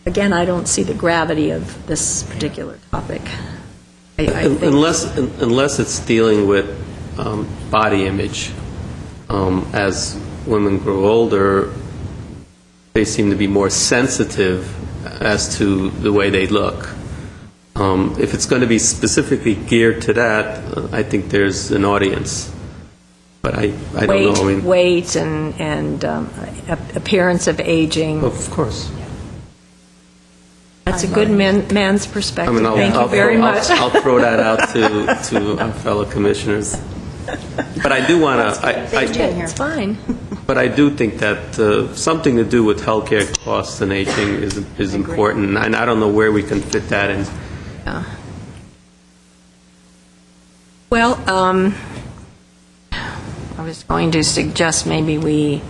Again, I don't see the gravity of this particular topic. I think Unless it's dealing with body image, as women grow older, they seem to be more sensitive as to the way they look. If it's going to be specifically geared to that, I think there's an audience. But I don't know. Weight and appearance of aging. Of course. That's a good man's perspective. Thank you very much. I'll throw that out to our fellow commissioners. But I do want to... It's fine. But I do think that something to do with healthcare costs and aging is important, and I don't know where we can fit that in. Well, are was going to suggest maybe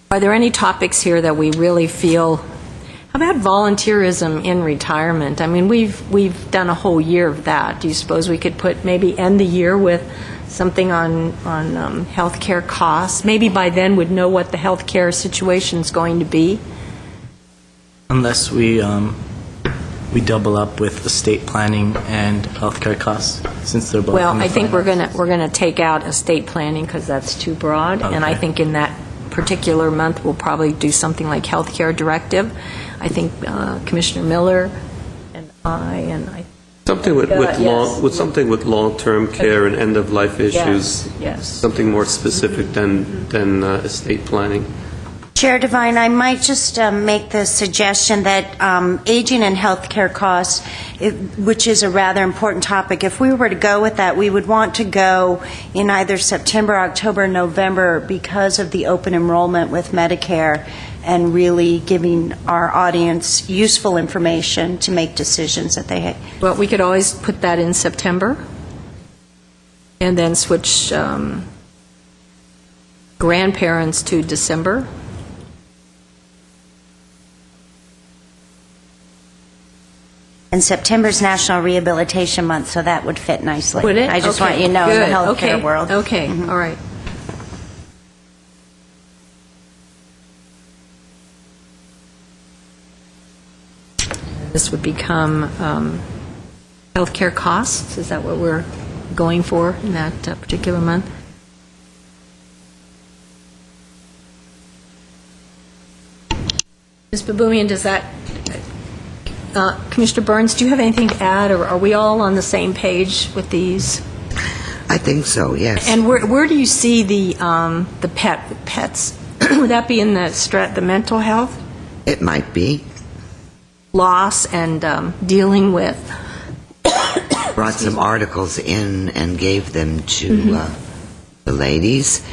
are there any topics here that we really feel, how about volunteerism in retirement? I mean, we've done a whole year of that. Do you suppose we could maybe end the year with something on healthcare costs? Maybe by then we'd know what the healthcare situation is going to be. Unless we double up with estate planning and healthcare costs, since they're both. Well, in the I think finance. we're gonna take out estate planning because that's too broad, and I Okay. think in that particular month we'll probably do something like healthcare directive. I think Commissioner Miller and I. Something with Yes. something with long-term care and end-of-life issues. Yes. Something more specific than estate planning. Chair Devine, I might just make the suggestion that aging and healthcare costs, which is a rather important topic, if we were to go with that, we would want to go in either September, October, November because of the open enrollment with Medicare and really giving our audience useful information to make decisions that they Well, we could always put that in September and then switch grandparents to December. And September's National Rehabilitation Month, so that would fit nicely. Would it? I just Okay, want you to know in the good. healthcare Okay, world. Okay, Mhm. all right. This would become healthcare costs. Is that what we're going for in that particular month? Ms. Baboumian, does that, Commissioner Burns, do you have anything to add, or are we all on the same page with these? I think so, yes. And where do you see the pets? Would that be in the mental health? It might be. Loss and dealing with? Brought some articles in and gave them to the ladies.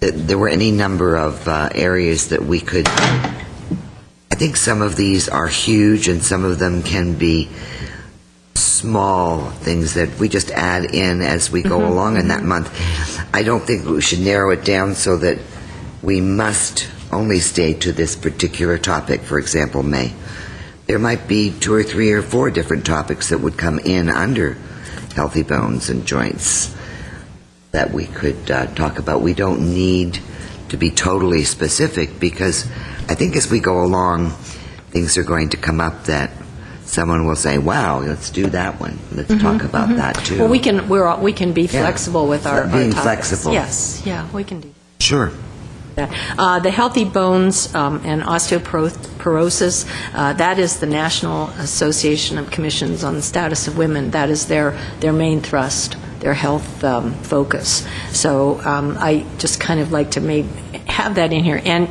There were any number of areas that we could. I think some of these are huge and some of them can be small things that we just add in as we go along in that month. I don't think we should narrow it down so that we must only stay to this particular topic, for example, May. There might be 2 or 3 or 4 different topics that would come in under healthy bones and joints that we could talk about. We don't need to be totally specific because I think as we go along, things are going to come up that someone will say, wow, let's do that one. Let's talk about that too. Well, we can be flexible with our Being topics. flexible. Yes, yeah, we can do Sure. that. The Healthy Bones and Osteoporosis, that is the National Association of Commissions on the Status of Women. That is their main thrust, their health focus. So I just kind of like to maybe have that in here. And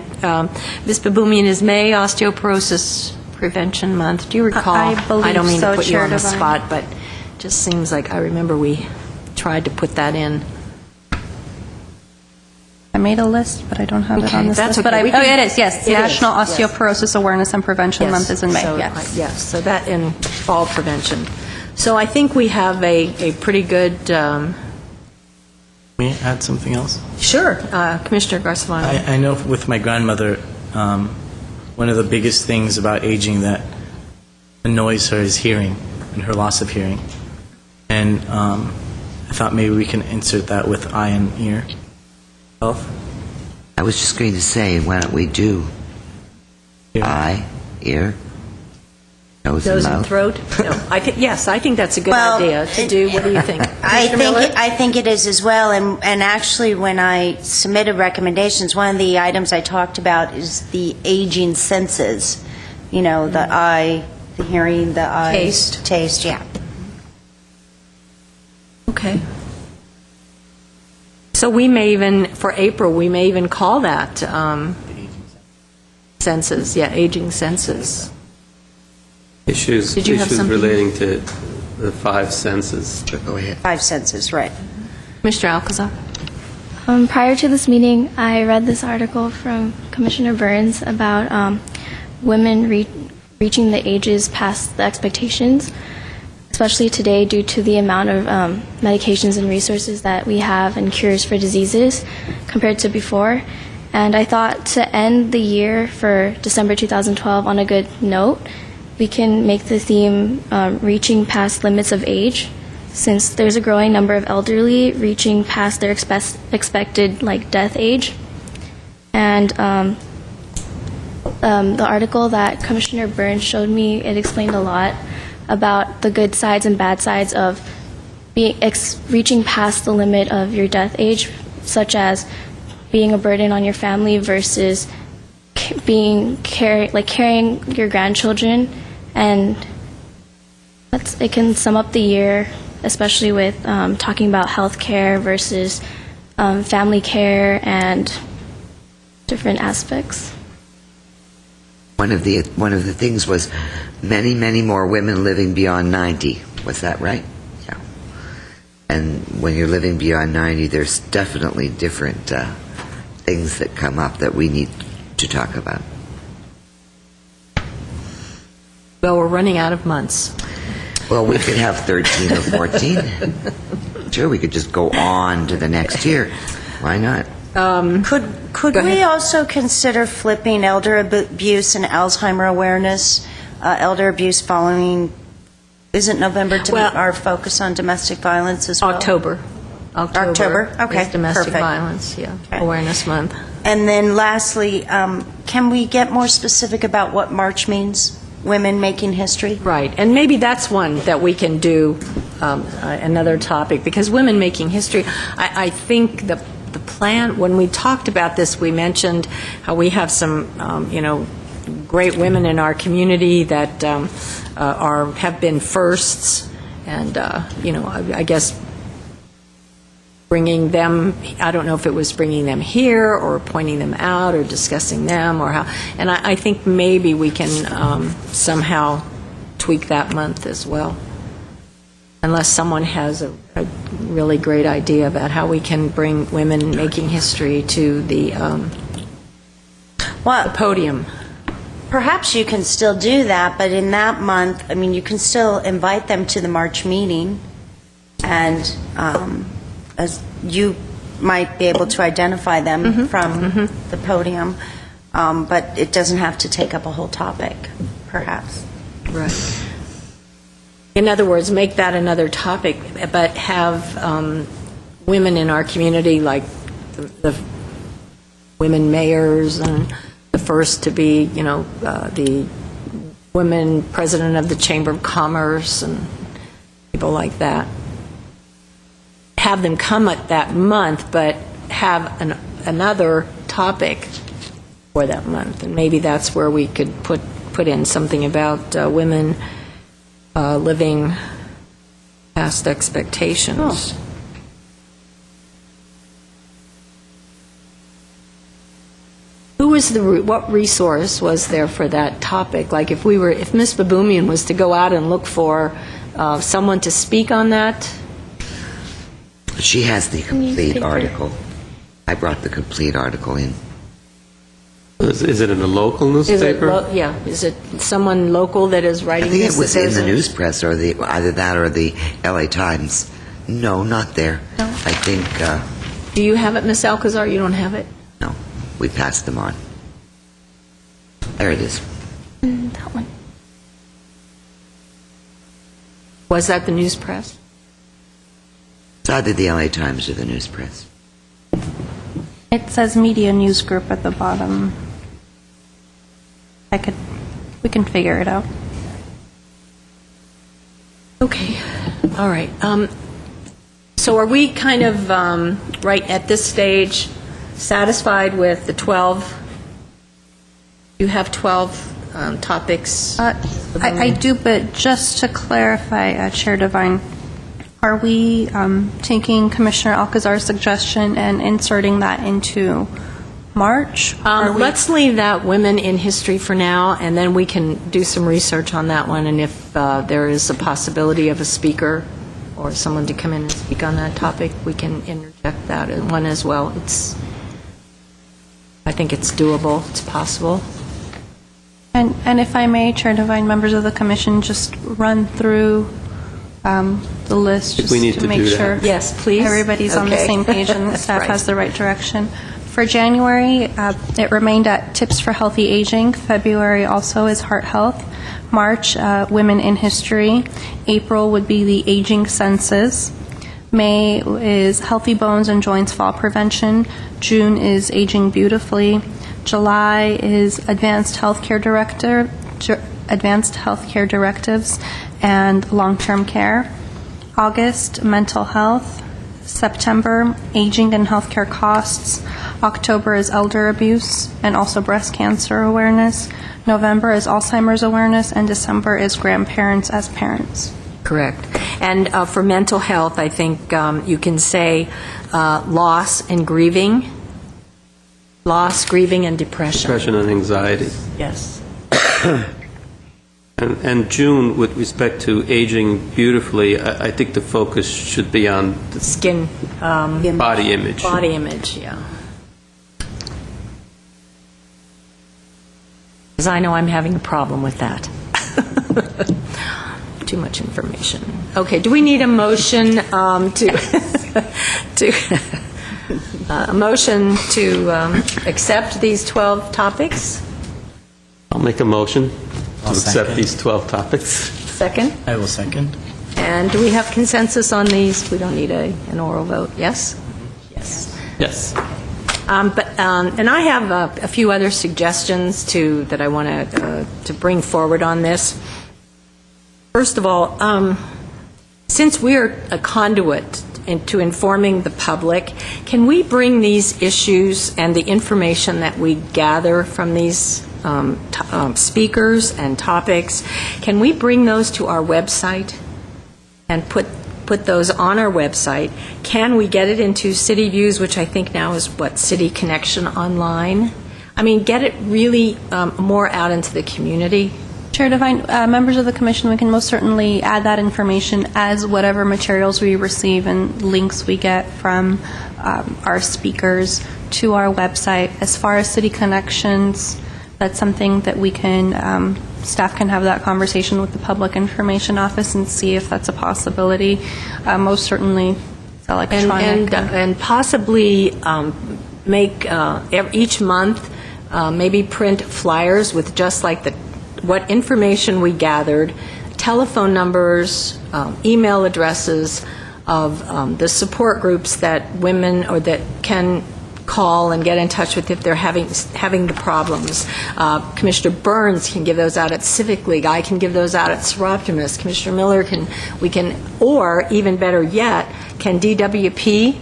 Ms. Baboumian, is May Osteoporosis Prevention Month? Do you recall? I believe don't mean so, to put you Chair on the Devine. spot, but it just seems like I remember we tried to put that in. I made a list, but I don't have it Okay, on this that's list. okay. But We can- it is, yes. It is, National yes. Osteoporosis Awareness and Prevention Month is in May, So, yes. yes, so that in fall prevention. So I think we have a pretty good, May I add something else? sure, Commissioner Garcetti. I know with my grandmother, one of the biggest things about aging that annoys her is hearing and her loss of hearing. And I thought maybe we can insert that with eye and ear health. I was just going to say, why don't we do eye, ear, nose, Nose and and mouth? throat? No, yes, I think that's a good Well, idea to do. What do you think? I Commissioner Miller? think it is as well, and actually, when I submitted recommendations, one of the items I talked about is the aging senses. You know, the eye, the hearing, the eyes. Taste, yeah. Okay. So we may even, for April, we may even call that senses, aging senses. Issues Did you have something? relating to the 5 senses. Go ahead. 5 senses, right. Mr. Alcazar? Prior to this meeting, I read this article from Commissioner Burns about women reaching the ages past the expectations. especially today due to the amount of medications and resources that we have and cures for diseases compared to before. And I thought to end the year for December 2012 on a good note, we can make the theme reaching past limits of age, since there's a growing number of elderly reaching past their expected death age. And the article that Commissioner Burns showed me, it explained a lot about the good sides and bad sides of reaching past the limit of your death age, such as being a burden on your family versus carrying your grandchildren. And it can sum up the year, especially with talking about health care versus family care and different aspects. One of the things was many more women living beyond 90. Was that right? Yeah. And when you're living beyond 90, there's definitely different things that come up that we need to talk about. Well, we're running out of months. Well, we could have 13 or 14. Sure, we could just go on to the next year. Why not? Could we also consider flipping elder abuse and Alzheimer awareness? Elder abuse following, isn't November our focus on domestic violence as well? October. Okay, is domestic perfect. violence, Okay. awareness month. And then lastly, can we get more specific about what March means? Women making history? Right, and maybe that's one that we can do, another topic, because women making history, I think the plan, when we talked about this, we mentioned how we have some, great women in our community that have been firsts, and, I guess bringing them, I don't know if it was bringing them here or pointing them out or discussing them or how, and I think maybe we can somehow tweak that month as well, unless someone has a really great idea about how we can bring women making history to the podium. Perhaps you can still do that, but in that month, you can still invite them to the March meeting, and as you might be able to identify them from the podium, but it doesn't have to take up a whole topic, perhaps. Right. In other words, make that another topic, but have women in our community, like the women mayors and the first to be, the women president of the Chamber of Commerce and people like that. Have them come at that month, but have another topic for that month. And maybe that's where we could put in something about women living past expectations. Oh. What resource was there for that topic? Like if Ms. Baboumian was to go out and look for someone to speak on that? She has the complete article. I brought the complete article in. Is it in a local newspaper? Is it someone local that is writing this? I think it was in the news press, or either that or the LA Times. No, not there. No. I think... Do you have it, Ms. Alcazar? You don't have it? No, we passed them on. There it is. That one. Was that the news press? Oh. It's either the LA Times or the news press. It says Media News Group at the bottom. We can figure it out. Okay. All right. So are we kind of, right at this stage, satisfied with the 12? You have 12 topics? I do, but just to clarify, Chair Devine, are we taking Commissioner Alcazar's suggestion and inserting that into March? Let's leave that women in history for now, and then we can do some research on that one, and if there is a possibility of a speaker or someone to come in and speak on that topic, we can interject that in one as well. I think it's doable. It's possible. And if I may, Chair Devine, members of the Commission, just run through the list just we need to make do that. sure Yes, please. everybody's on the Okay. same page and the staff Right. has the right direction. For January, it remained at Tips for Healthy Aging. February also is Heart Health. March, Women in History. April would be the Aging Census. May is Healthy Bones and Joints Fall Prevention. June is Aging Beautifully. July is Advanced Healthcare Directives and Long-Term Care. August, Mental Health. September, Aging and Healthcare Costs. October is Elder Abuse and also Breast Cancer Awareness. November is Alzheimer's Awareness, and December is Grandparents as Parents. Correct. And for mental health, I think you can say loss and grieving. Loss, grieving, and depression. Depression and anxiety. Yes. And June, with respect to aging beautifully, I think the focus should be on the Skin. body image. Body image, yeah. Because I know I'm having a problem with that. Too much information. Okay, do we need a motion a motion to accept these 12 topics? I'll make a motion to I'll accept second. these 12 topics. Second? I will second. And do we have consensus on these? We don't need an oral vote, yes? Yes. Yes. And I have a few other suggestions that I want to bring forward on this. First of all, since we're a conduit to informing the public, can we bring these issues and the information that we gather from these speakers and topics, can we bring those to our website and put those on our website? Can we get it into City Views, which I think now is City Connection Online? I mean, get it really more out into the community. Chair Devine, members of the commission, we can most certainly add that information as whatever materials we receive and links we get from our speakers to our website. As far as City Connections, that's something that we can, staff can have that conversation with the Public Information Office and see if that's a possibility. Most certainly, it's electronic. And possibly make each month, maybe print flyers with just like what information we gathered, telephone numbers, email addresses of the support groups that women or that can call and get in touch with if they're having the problems. Commissioner Burns can give those out at Civic League. I can give those out at Seroptimus. Commissioner Miller or even better yet, can DWP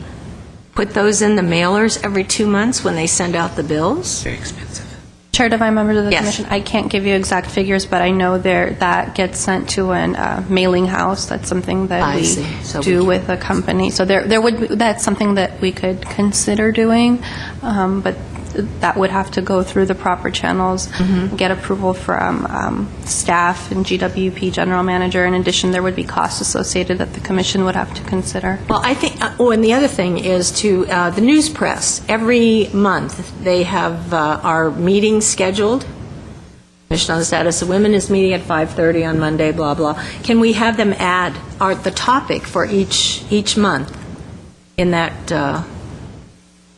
put those in the mailers every 2 months when they send out the bills? Very expensive. Chair Devine, members of the Yes. commission, I can't give you exact figures, but I know that gets sent to a mailing house. That's something that I we see. So we do can- with a company. So that's something that we could consider doing, but that would have to go through the proper channels, get approval from staff and GWP general manager. In addition, there would be costs associated that the commission would have to consider. Well, I think, and the other thing is to the news press. Every month, they have our meetings scheduled. Commission on the Status of Women is meeting at 5:30 on Monday, blah, blah. Can we have them add the topic for each month in that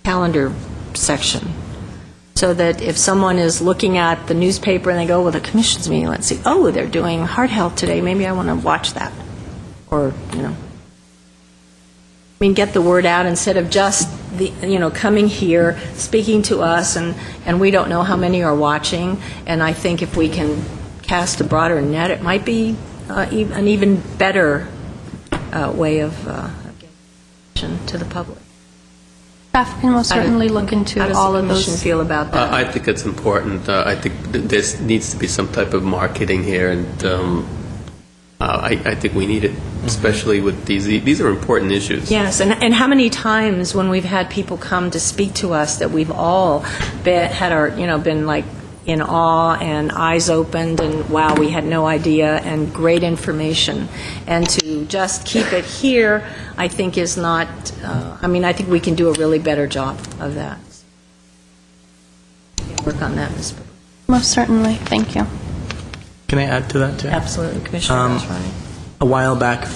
calendar section? So that if someone is looking at the newspaper and they go, well, the commission's meeting, let's see, oh, they're doing heart health today, maybe I want to watch that. Or, get the word out instead of just coming here, speaking to us, and we don't know how many are watching. And I think if we can cast a broader net, it might be an even better way of getting attention to the public. Staff can most certainly look into all of How does the commission those. feel about that? I think it's important. I think there needs to be some type of marketing here, and I think we need it, especially with these. These are important issues. Yes, and how many times when we've had people come to speak to us that we've all been like in awe and eyes opened and wow, we had no idea, and great information. And to just keep it here, I think is not, I think we can do a really better job of that. Work on that, Ms. Burke. Most certainly. Thank you. Can I add to that, too? Absolutely, Commissioner Masrani. a while back,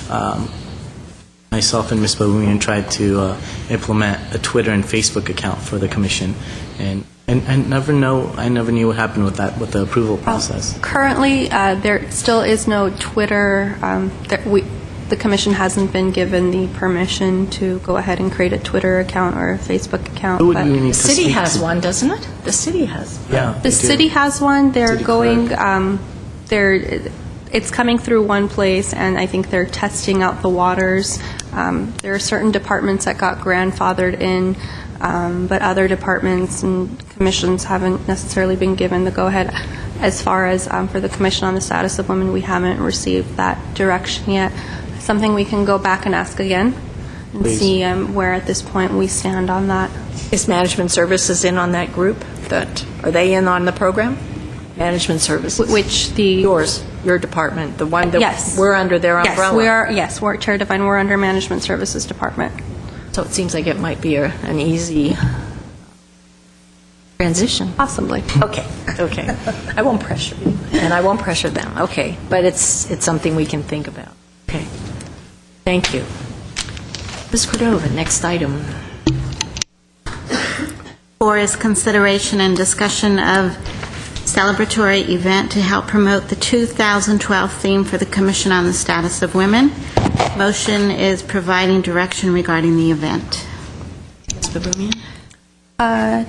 myself and Ms. Bohemian tried to implement a Twitter and Facebook account for the commission, and I never knew what happened with that, with the approval process. Currently, there still is no Twitter. The commission hasn't been given the permission to go ahead and create a Twitter account or a Facebook account. Who would but we need The to city speak has to? one, doesn't it? The city has. Yeah, The city has one. They're City going. clerk. It's coming through one place, and I think they're testing out the waters. There are certain departments that got grandfathered in, but other departments and commissions haven't necessarily been given the go-ahead. As far as for the Commission on the Status of Women, we haven't received that direction yet. Something we can go back and ask again and Please. see where at this point we stand on that. Is Management Services in on that group? Are they in on the program? Management Services. Which the Yours, your department, the one that Yes. we're under their Yes, umbrella. we are. Yes, we're Chair Devine. We're under Management Services Department. So it seems like it might be an easy transition. Possibly. Okay. I won't pressure you, and I won't pressure them. Okay, but it's something we can think about. Okay. Thank you. Ms. Cordova, next item. 4 is consideration and discussion of celebratory event to help promote the 2012 theme for the Commission on the Status of Women. Motion is providing direction regarding the event. Ms. Babumian?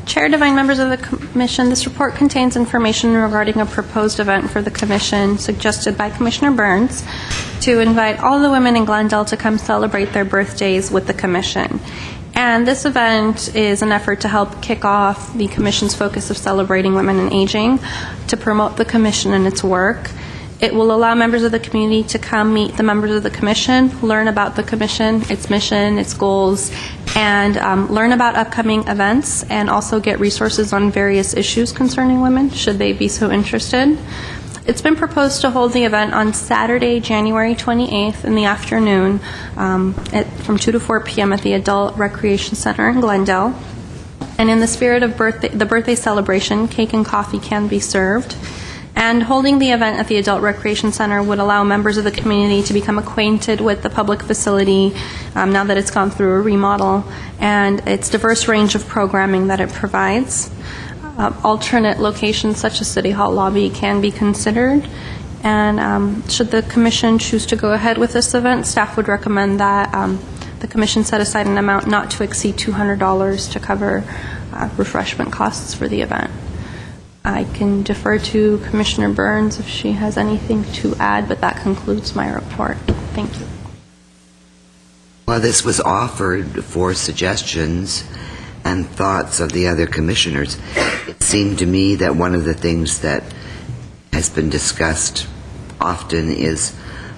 Chair Devine, members of the Commission, this report contains information regarding a proposed event for the Commission suggested by Commissioner Burns to invite all the women in Glendale to come celebrate their birthdays with the Commission. And this event is an effort to help kick off the Commission's focus of celebrating women and aging, to promote the Commission and its work. It will allow members of the community to come meet the members of the Commission, learn about the Commission, its mission, its goals, and learn about upcoming events, and also get resources on various issues concerning women, should they be so interested. It's been proposed to hold the event on Saturday, January 28th in the afternoon from 2 to 4 p.m. at the Adult Recreation Center in Glendale. And in the spirit of the birthday celebration, cake and coffee can be served. And holding the event at the Adult Recreation Center would allow members of the community to become acquainted with the public facility now that it's gone through a remodel and its diverse range of programming that it provides. Alternate locations such as City Hall lobby can be considered. And should the Commission choose to go ahead with this event, staff would recommend that the Commission set aside an amount not to exceed $200 to cover refreshment costs for the event. I can defer to Commissioner Burns if she has anything to add, but that concludes my report. Thank you. Well, this was offered for suggestions and thoughts of the other commissioners. It seemed to me that one of the things that has been discussed often is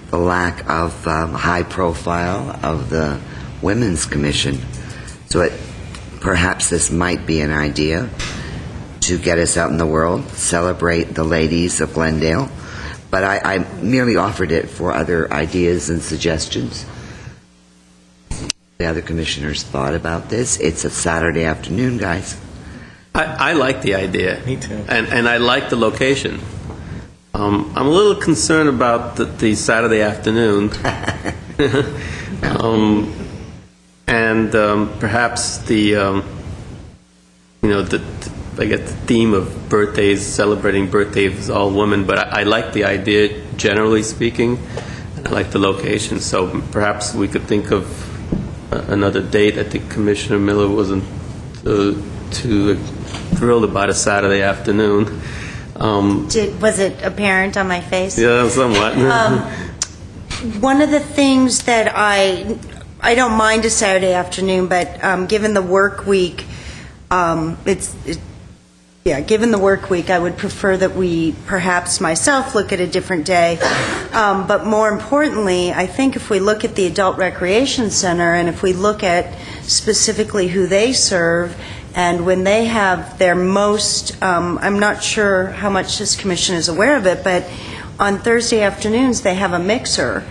the lack of high profile of the Women's Commission. So perhaps this might be an idea to get us out in the world, celebrate the ladies of Glendale. But I merely offered it for other ideas and suggestions. The other commissioners thought about this. It's a Saturday afternoon, guys. I like the idea. Me too. And I like the location. I'm a little concerned about the Saturday afternoon. And perhaps the theme of birthdays, celebrating birthdays, all women, but I like the idea, generally speaking, and I like the location, so perhaps we could think of another date. I think Commissioner Miller wasn't too thrilled about a Saturday afternoon. Was it apparent on my face? Yeah, somewhat. One of the things that I don't mind a Saturday afternoon, but given the work week, given the work week, I would prefer that we, perhaps myself, look at a different day. But more importantly, I think if we look at the Adult Recreation Center and if we look at specifically who they serve, and when they have their most, I'm not sure how much this commission is aware of it, but on Thursday afternoons they have a mixer,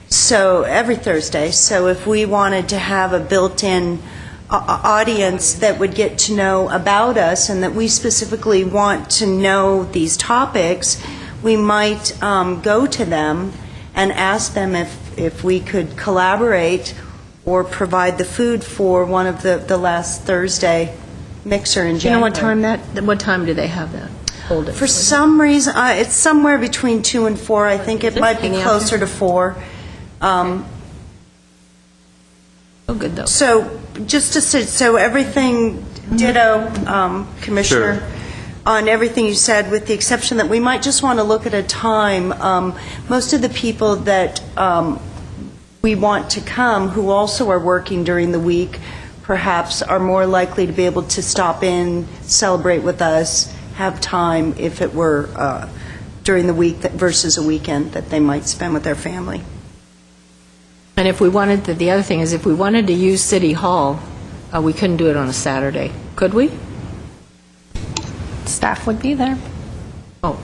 so every Thursday. So if we wanted to have a built-in audience that would get to know about us and that we specifically want to know these topics, we might go to them and ask them if we could collaborate or provide the food for one of the last Thursday mixer in Do you know January. what time do they have that? Hold it. For some reason, it's somewhere between 2 and 4. I think it might be In the closer to 4. Oh, good, though. So, just to say, so everything ditto, Commissioner, Sure. on everything you said, with the exception that we might just want to look at a time. Most of the people that we want to come, who also are working during the week, perhaps are more likely to be able to stop in, celebrate with us, have time if it were during the week versus a weekend that they might spend with their family. And if we wanted, the other thing is, if we wanted to use City Hall, we couldn't do it on a Saturday, could we? Staff would be there. Oh,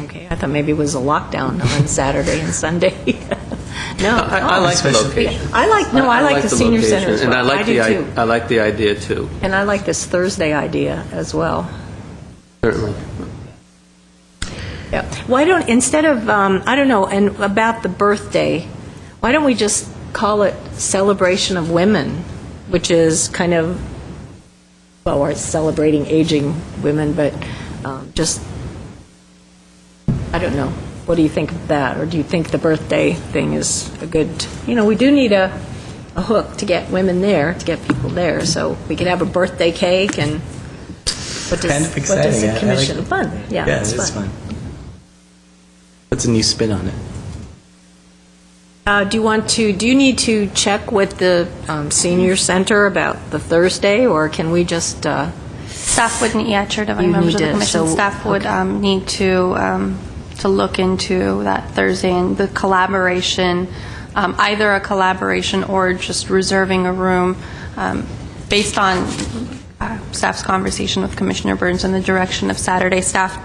okay, I thought maybe it was a lockdown on Saturday and Sunday. No. I like the location. I like the senior location, center as and well. I like do too. I like the idea too. And I like this Thursday idea as well. Certainly. Yeah. Why don't, instead of, I don't know, and about the birthday, why don't we just call it Celebration of Women, which is kind of, well, we're celebrating aging women, but just, I don't know. What do you think of that? Or do you think the birthday thing is a good, we do need a hook to get women there, to get people there, so we could have a birthday cake and what Kind does of exciting. the I commission, like it. fun, yeah, Yeah, it's it's fun. fun. Puts a new spin on it. Do you need to check with the senior center about the Thursday, or can we just, Staff would need, Chair Devine, You members need of the to- commission, so- staff would okay. need to look into that Thursday and the collaboration, either a collaboration or just reserving a room, based on staff's conversation with Commissioner Burns and the direction of Saturday. Staff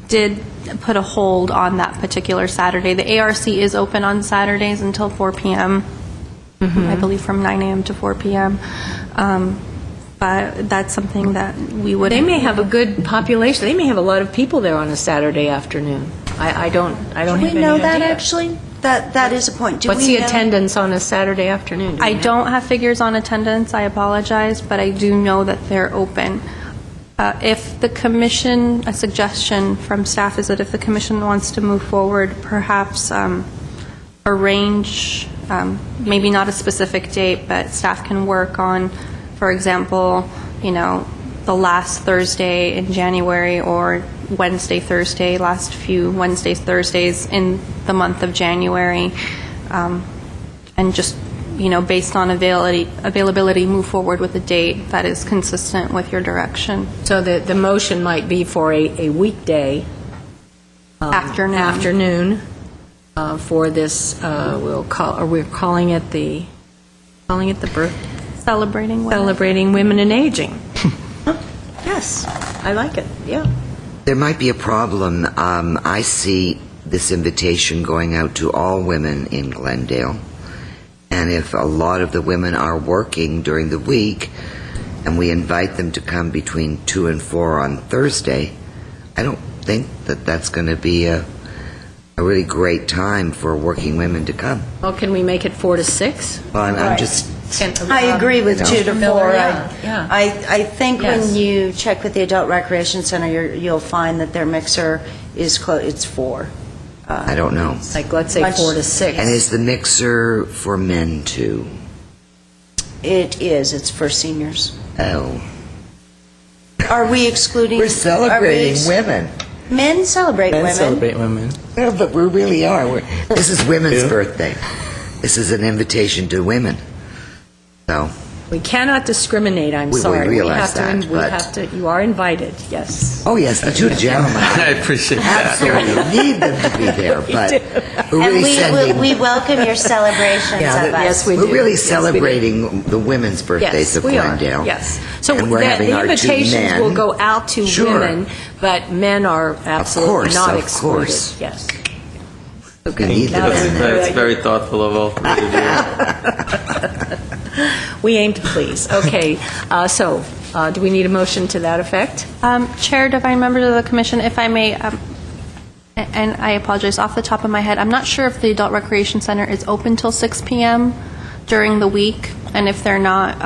did put a hold on that particular Saturday. The ARC is open on Saturdays until 4 p.m., I believe from 9 a.m. to 4 p.m., but that's something that we would... they may have a good population, they may have a lot of people there on a Saturday afternoon. I don't have any Do idea. we know that, actually? That is a point. Do What's we the know? attendance on a Saturday afternoon? Do we I know? don't have figures on attendance, I apologize, but I do know that they're open. If the commission, a suggestion from staff is that if the commission wants to move forward, perhaps arrange, maybe not a specific date, but staff can work on, for example, the last Thursday in January or Wednesday, Thursday, last few Wednesdays, Thursdays in the month of January, and just, based on availability, move forward with a date that is consistent with your direction. So the motion might be for a weekday afternoon for this, we're calling it the birth, Celebrating women. celebrating women and aging. Yes, I like it, yeah. There might be a problem. I see this invitation going out to all women in Glendale. And if a lot of the women are working during the week and we invite them to come between 2 and 4 on Thursday, I don't think that that's going to be a really great time for working women to come. Well, can we make it 4 to 6? Well, I'm just... I agree with 2 to 4. Yeah. I think Yes. when you check with the Adult Recreation Center, you'll find that their mixer is it's 4. I don't know. Like, let's say Much- 4 to 6. And is the mixer for men too? It is. It's for seniors. Oh. Are we excluding? We're celebrating women. Men celebrate Men women. celebrate women. No, but we really are. This is women's birthday. This is an invitation to women. So, We cannot discriminate, I'm We sorry. realize that, We but- have to, you are invited, yes. oh yes, the two gentlemen. I appreciate that. Absolutely need them to be there, but we're And really sending. we welcome your celebrations Yeah, of us. Yes, we we're do. really Yes, we do. celebrating the women's birthdays Yes, of we are, Glendale. yes. So And we're the having our two invitations men. will go out to Sure. women, but men are absolutely course, not of excluded. course. Yes. We need the Now men that- there. That's very thoughtful of all three of you. We aim to please. Okay, so do we need a motion to that effect? Chair, Devine, members of the commission, if I may, And I apologize, off the top of my head, I'm not sure if the Adult Recreation Center is open till 6 p.m. during the week, and if they're not,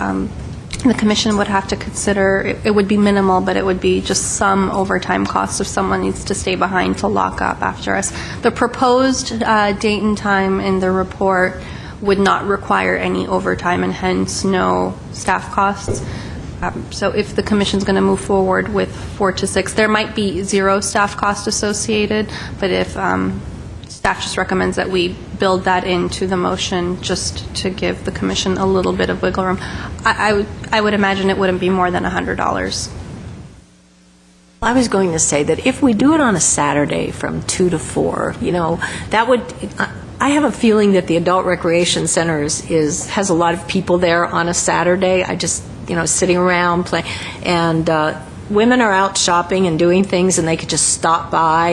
the commission would have to consider, it would be minimal, but it would be just some overtime costs if someone needs to stay behind to lock up after us. The proposed date and time in the report would not require any overtime and hence no staff costs. So if the commission's going to move forward with 4 to 6, there might be 0 staff cost associated, but if staff just recommends that we build that into the motion just to give the commission a little bit of wiggle room, I would imagine it wouldn't be more than $100. I was going to say that if we do it on a Saturday from 2 to 4, that would, I have a feeling that the Adult Recreation Center has a lot of people there on a Saturday. I just, sitting around playing, and women are out shopping and doing things, and they could just stop by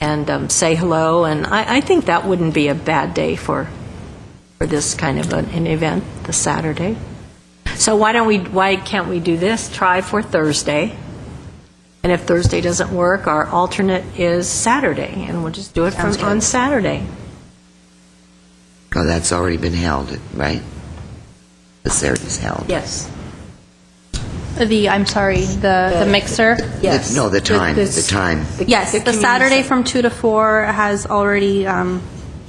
and say hello, and I think that wouldn't be a bad day for this kind of an event, the Saturday. So why can't we do this? Try for Thursday. And if Thursday doesn't work, our alternate is Saturday, and we'll just do it on Saturday. Oh, that's already been held, right? The Saturday's held. Yes. The mixer? Yes. No, the time. The time. Yes, the Saturday from 2 to 4 has already,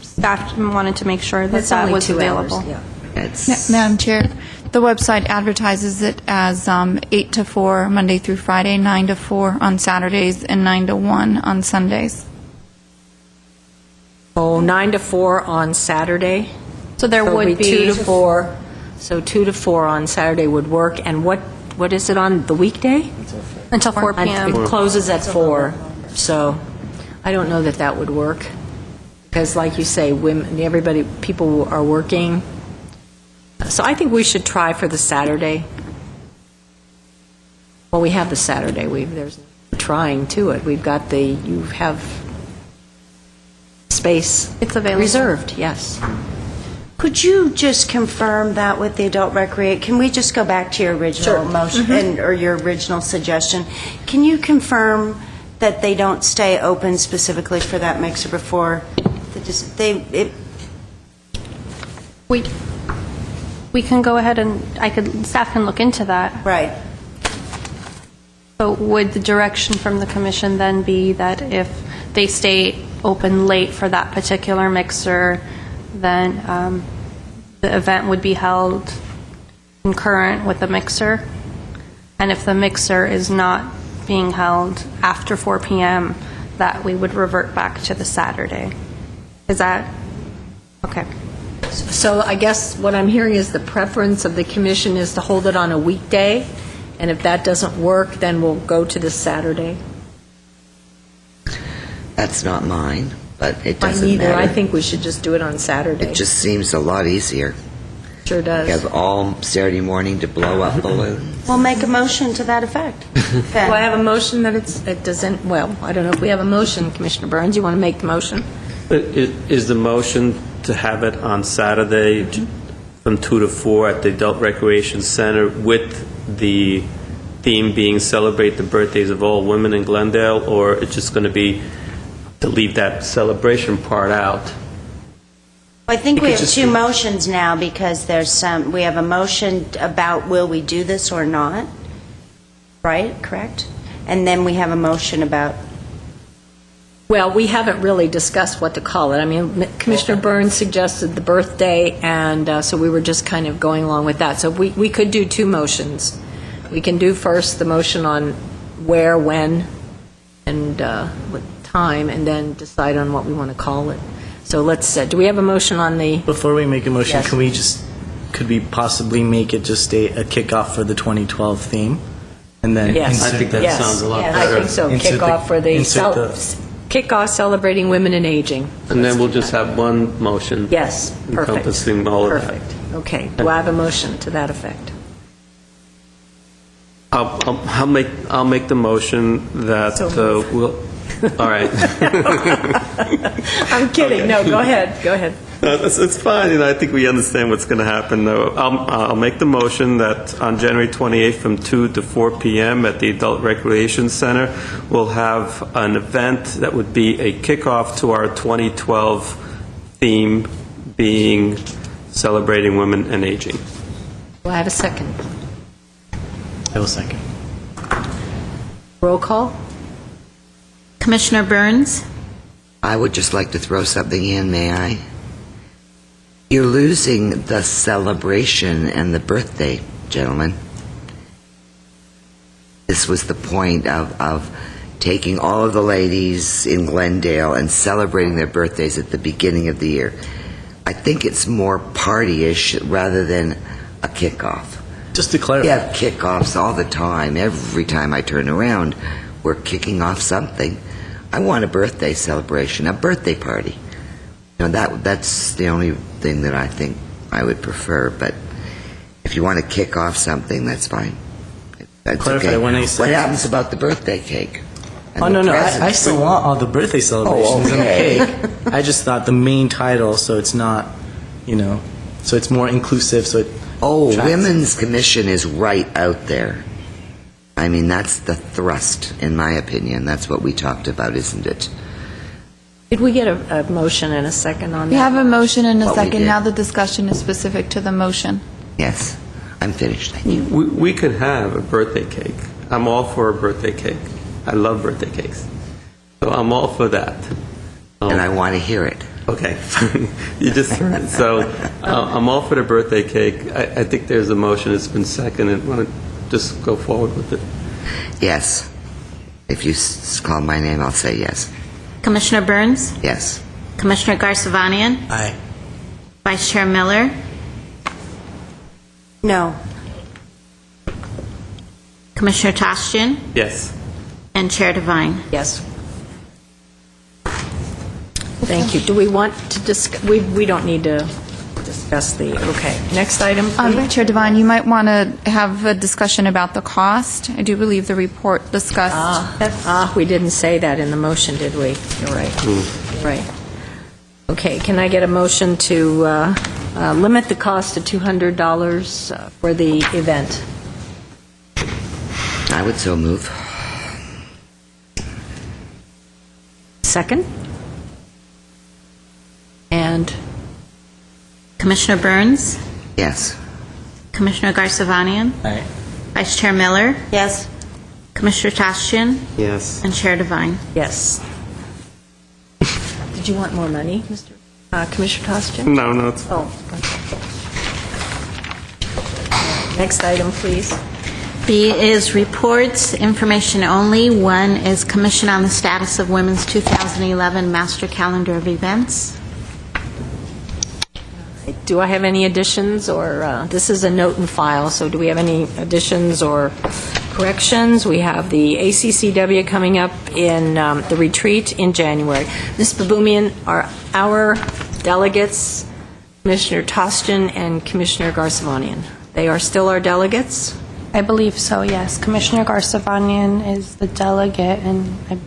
staff wanted to make sure that that was available. Hours, yeah. Madam Chair, the website advertises it as 8 to 4 Monday through Friday, 9 to 4 on Saturdays, and 9 to 1 on Sundays. Oh, 9 to 4 on Saturday? So there would be 2 to 4. So 2 to 4 on Saturday would work. And what is it on the weekday? Until 4 p.m. It closes at 4. So I don't know that would work. Because like you say, people are working. So I think we should try for the Saturday. Well, we have the Saturday. There's trying to it. You have space. It's available. Reserved, yes. Could you just confirm that with the adult recreate? Can we just go back to your original motion or your original suggestion? Can you confirm that they don't stay open specifically for that mixer before? We can go ahead and staff can look into that. Right. So would the direction from the commission then be that if they stay open late for that particular mixer, then the event would be held concurrent with the mixer? And if the mixer is not being held after 4 p.m., that we would revert back to the Saturday? Is that okay? So I guess what I'm hearing is the preference of the commission is to hold it on a weekday, and if that doesn't work, then we'll go to the Saturday. That's not mine, but it doesn't Mine neither. matter. I think we should just do it on Saturday. It just seems a lot easier. Sure does. You have all Saturday morning to blow up balloons. We'll make a motion to that effect. Okay. Do I have a motion that it doesn't, well, I don't know if we have a motion. Commissioner Burns, you want to make the motion? Is the motion to have it on Saturday from 2 to 4 at the Adult Recreation Center with the theme being Celebrate the Birthdays of All Women in Glendale, or it's just going to be to leave that celebration part out? I think we have two motions now because we have a motion about will we do this or not, right? Correct? And then we have a motion about... Well, we haven't really discussed what to call it. I mean, Commissioner Burns suggested the birthday, and so we were just kind of going along with that. So we could do two motions. We can do first the motion on where, when, and what time, and then decide on what we want to call it. So let's, do we have a motion on the... Before we make a motion, Yes. could we possibly make it just a kickoff for the 2012 theme? And then Yes. I think that Yes. sounds a lot Yeah, better. I think so. Insert Kickoff for the... insert Kickoff celebrating women and aging. And then we'll just have one motion. Yes, perfect. Encompassing all of that. Perfect. Okay. Do I have a motion to that effect? I'll make the motion that we'll... All right. I'm kidding. No, go ahead. Go ahead. No, it's fine. I think we understand what's going to happen, though. I'll make the motion that on January 28th from 2 to 4 p.m. at the Adult Recreation Center, we'll have an event that would be a kickoff to our 2012 theme being Celebrating Women and Aging. Do I have a second? I will second. Roll call? Commissioner Burns? I would just like to throw something in, may I? You're losing the celebration and the birthday, gentlemen. This was the point of taking all of the ladies in Glendale and celebrating their birthdays at the beginning of the year. I think it's more party-ish rather than a kickoff. Just to clarify. We have kickoffs all the time. Every time I turn around, we're kicking off something. I want a birthday celebration, a birthday party. That's the only thing that I think I would prefer. But if you want to kick off something, that's fine. That's Clarify okay. when I say- What happens about the birthday cake? and Oh, the no, presents? I still want all the birthday celebrations and the okay. cake. I just thought the main title, so it's not, so it's more inclusive, so it Oh, attracts- Women's Commission is right out there. I mean, that's the thrust, in my opinion. That's what we talked about, isn't it? Did we get a motion and a second on that? We have a motion and a What we second. did. Now the discussion is specific to the motion. Yes. I'm finished, thank you. We could have a birthday cake. I'm all for a birthday cake. I love birthday cakes. So I'm all for that. And I want to hear it. Okay. You just so I'm all for the birthday cake. I think there's a motion. It's been seconded. Want to just go forward with it? Yes. If you call my name, I'll say yes. Commissioner Burns? Yes. Commissioner Garsavanian? Aye. Vice Chair Miller? No. Commissioner Tostian? Yes. And Chair Devine? Yes. Thank you. Do we want to discuss, we don't need to discuss the, okay. Next item, please. Chair Devine, you might want to have a discussion about the cost. I do believe the report discussed. We didn't say that in the motion, did we? You're right. You're right. Okay, can I get a motion to limit the cost to $200 for the event? I would so move. Second? And Commissioner Burns? Yes. Commissioner Garsavanian? Aye. Vice Chair Miller? Yes. Commissioner Tostian? Yes. And Chair Devine? yes. Did you want more money, Mr. Commissioner Tostian? No, it's Oh. Okay. Next item, please. B is reports, information only. 1 is Commission on the Status of Women's 2011 Master Calendar of Events. Do I have any additions, or, this is a note and file, so do we have any additions or corrections? We have the ACCW coming up in the retreat in January. Ms. Baboumian are our delegates, Commissioner Tostian and Commissioner Garsavanian. They are still our delegates? I believe so, yes. Commissioner Garsavanian is the delegate, and I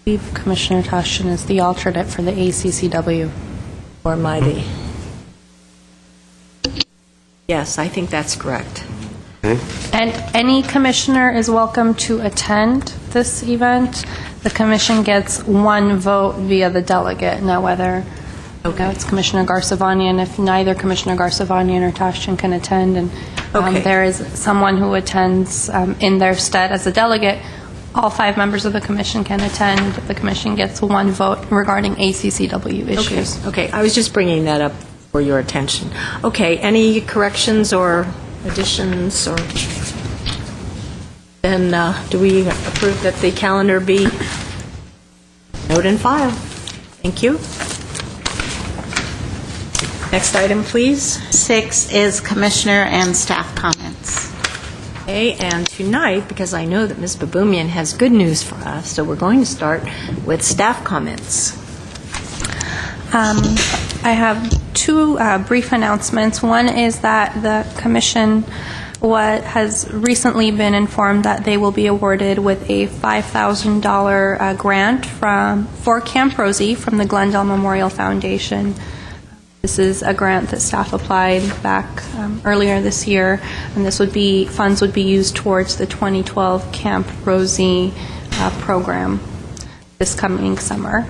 believe Commissioner Tostian is the alternate for the ACCW. Or am I the... Yes, I think that's correct. And any commissioner is welcome to attend this event. The commission gets 1 vote via the delegate. Now, whether it's Commissioner Garsavanian, if neither Commissioner Garsavanian or Tostian can attend, and Okay. there is someone who attends in their stead as a delegate, all 5 members of the commission can attend. The commission gets 1 vote regarding ACCW issues. Okay, I was just bringing that up for your attention. Okay, any corrections or additions, or then do we approve that the calendar be note and file? Thank you. Next item, please. 6 is Commissioner and staff comments. Okay, and tonight, because I know that Ms. Baboumian has good news for us, so we're going to start with staff comments. I have 2 brief announcements. One is that the commission has recently been informed that they will be awarded with a $5,000 grant for Camp Rosie from the Glendale Memorial Foundation. This is a grant that staff applied back earlier this year, and funds would be used towards the 2012 Camp Rosie program this coming summer.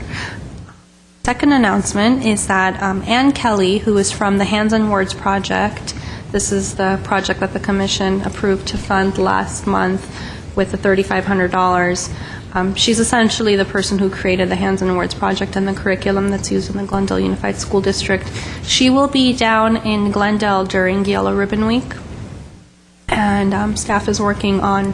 Second announcement is that Ann Kelly, who is from the Hands on Words project, this is the project that the Commission approved to fund last month with the $3,500. She's essentially the person who created the Hands on Words project and the curriculum that's used in the Glendale Unified School District. She will be down in Glendale during Yellow Ribbon Week, and staff is working on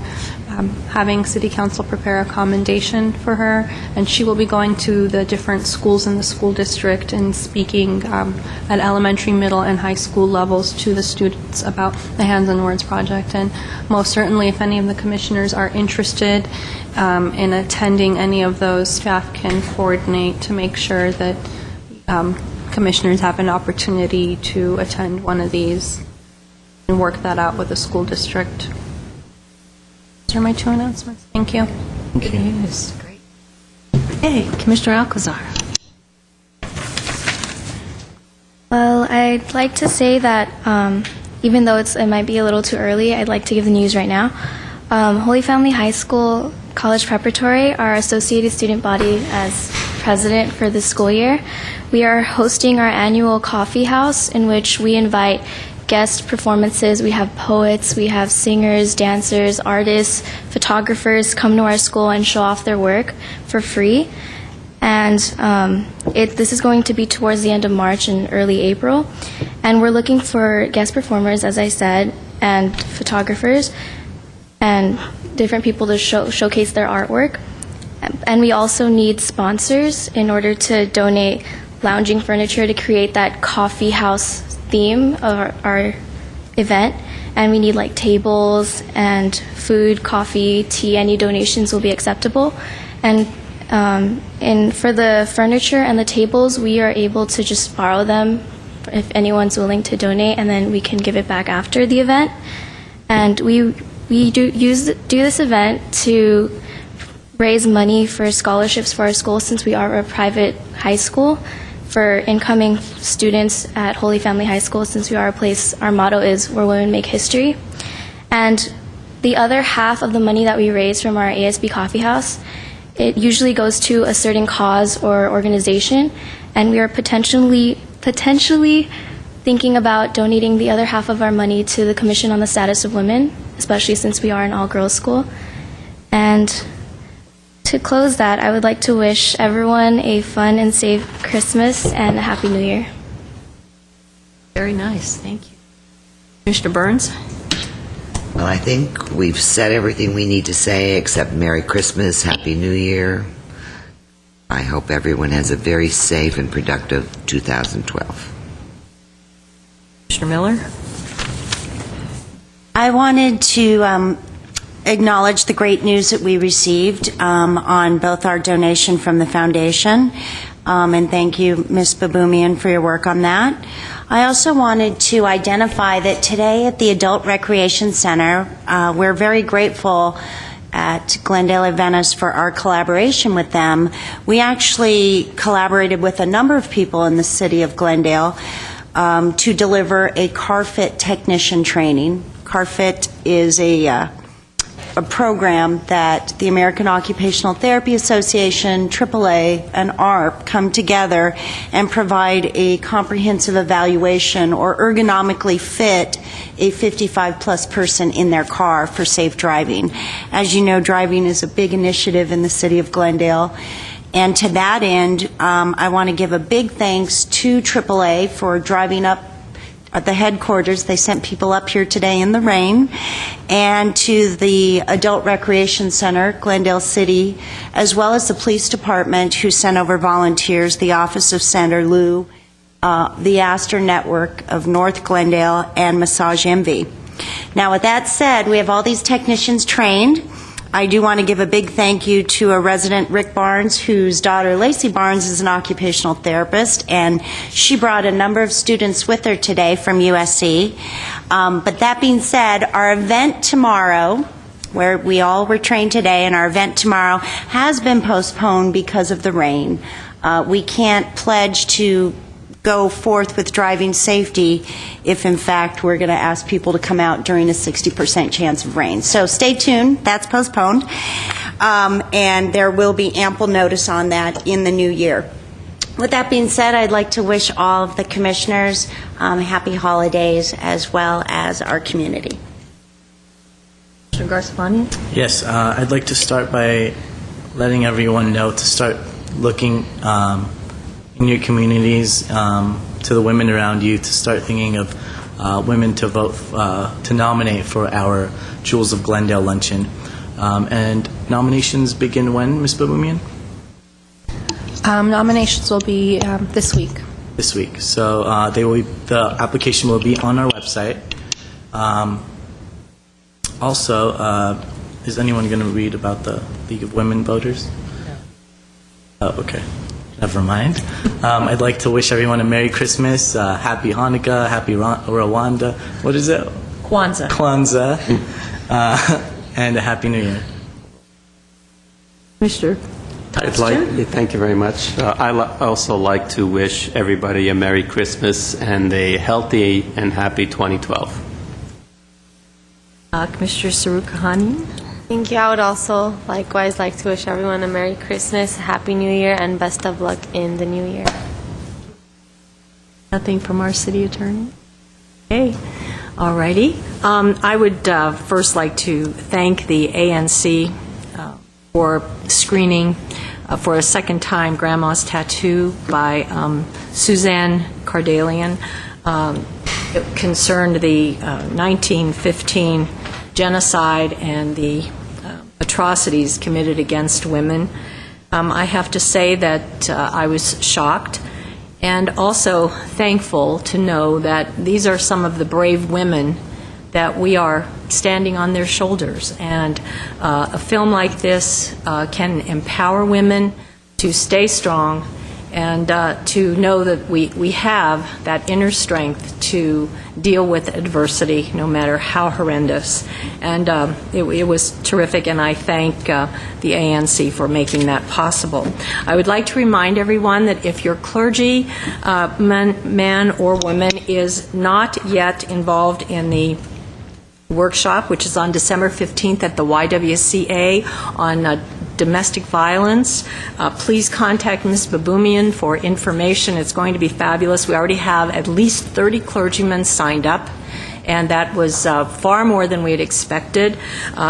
having City Council prepare a commendation for her, and she will be going to the different schools in the school district and speaking at elementary, middle, and high school levels to the students about the Hands on Words project. And most certainly, if any of the commissioners are interested in attending any of those, staff can coordinate to make sure that commissioners have an opportunity to attend one of these and work that out with the school district. Those are my two announcements. Thank you. Thank you. Yes, great. Hey, Commissioner Alcazar. Well, I'd like to say that even though it might be a little too early, I'd like to give the news right now. Holy Family High School College Preparatory, our associated student body as president for this school year, we are hosting our annual coffee house in which we invite guest performances. We have poets, we have singers, dancers, artists, photographers come to our school and show off their work for free. And this is going to be towards the end of March and early April. And we're looking for guest performers, as I said, and photographers, and different people to showcase their artwork. And we also need sponsors in order to donate lounging furniture to create that coffee house theme of our event. And we need like tables and food, coffee, tea. Any donations will be acceptable. And for the furniture and the tables, we are able to just borrow them if anyone's willing to donate, and then we can give it back after the event. And we do this event to raise money for scholarships for our school, since we are a private high school, for incoming students at Holy Family High School, since we are a place, our motto is where women make history. And the other half of the money that we raise from our ASB coffee house, it usually goes to a certain cause or organization, and we are potentially thinking about donating the other half of our money to the Commission on the Status of Women, especially since we are an all-girls school. And to close that, I would like to wish everyone a fun and safe Christmas and a Happy New Year. Very nice. Thank you. Commissioner Burns? Well, I think we've said everything we need to say except Merry Christmas, Happy New Year. I hope everyone has a very safe and productive 2012. Commissioner Miller? I wanted to acknowledge the great news that we received on both our donation from the foundation, and thank you, Ms. Baboumian, for your work on that. I also wanted to identify that today at the Adult Recreation Center, we're very grateful at Glendale Adventist for our collaboration with them. We actually collaborated with a number of people in the city of Glendale to deliver a CarFit technician training. CarFit is a program that the American Occupational Therapy Association, AAA, and ARP come together and provide a comprehensive evaluation or ergonomically fit a 55-plus person in their car for safe driving. As you know, driving is a big initiative in the city of Glendale. And to that end, I want to give a big thanks to AAA for driving up at the headquarters. They sent people up here today in the rain, and to the Adult Recreation Center, Glendale City, as well as the police department who sent over volunteers, the Office of Senator Lou, the Astor Network of North Glendale, and Massage Envy. Now, with that said, we have all these technicians trained. I do want to give a big thank you to a resident, Rick Barnes, whose daughter, Lacey Barnes, is an occupational therapist, and she brought a number of students with her today from USC. But that being said, our event tomorrow, where we all were trained today, and our event tomorrow has been postponed because of the rain. We can't pledge to go forth with driving safety if, in fact, we're going to ask people to come out during a 60% chance of rain. So stay tuned. That's postponed. And there will be ample notice on that in the new year. With that being said, I'd like to wish all of the commissioners happy holidays as well as our community. Mr. Garcetti? Yes, I'd like to start by letting everyone know to start looking in your communities to the women around you, to start thinking of women to vote, to nominate for our Jewels of Glendale luncheon. And nominations begin when, Ms. Babumian? Nominations will be this week. This week. So the application will be on our website. Also, is anyone going to read about the League of Women Voters? No. Oh, okay. Never mind. I'd like to wish everyone a Merry Christmas, Happy Hanukkah, Happy Rwanda. What is it? Kwanzaa. Kwanzaa. And a Happy New Year. Mr. Thank you very much. I also like to wish everybody a Merry Christmas and a healthy and happy 2012. Commissioner Sarukahani? Thank you. I would also likewise like to wish everyone a Merry Christmas, Happy New Year, and best of luck in the new year. Nothing from our city attorney? Okay. All righty. I would first like to thank the ANC for screening for a second time Grandma's Tattoo by Suzanne Cardalian. It concerned the 1915 genocide and the atrocities committed against women. I have to say that I was shocked and also thankful to know that these are some of the brave women that we are standing on their shoulders. And a film like this can empower women to stay strong and to know that we have that inner strength to deal with adversity, no matter how horrendous. And it was terrific, and I thank the ANC for making that possible. I would like to remind everyone that if your clergy, man or woman, is not yet involved in the workshop, which is on December 15th at the YWCA on domestic violence, please contact Ms. Babumian for information. It's going to be fabulous. We already have at least 30 clergymen signed up, and that was far more than we had expected.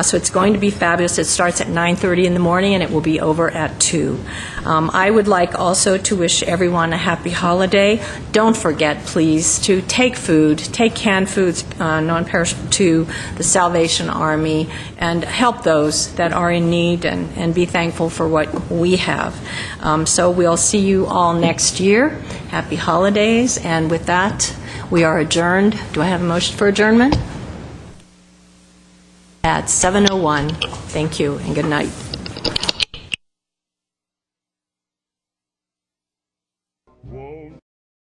So it's going to be fabulous. It starts at 9:30 in the morning, and it will be over at 2. I would like also to wish everyone a happy holiday. Don't forget, please, to take food, take canned foods, non-perishable, to the Salvation Army, and help those that are in need, and be thankful for what we have. So we'll see you all next year. Happy holidays, and with that, we are adjourned. Do I have a motion for adjournment? At 7:01. Thank you, and good night. Won't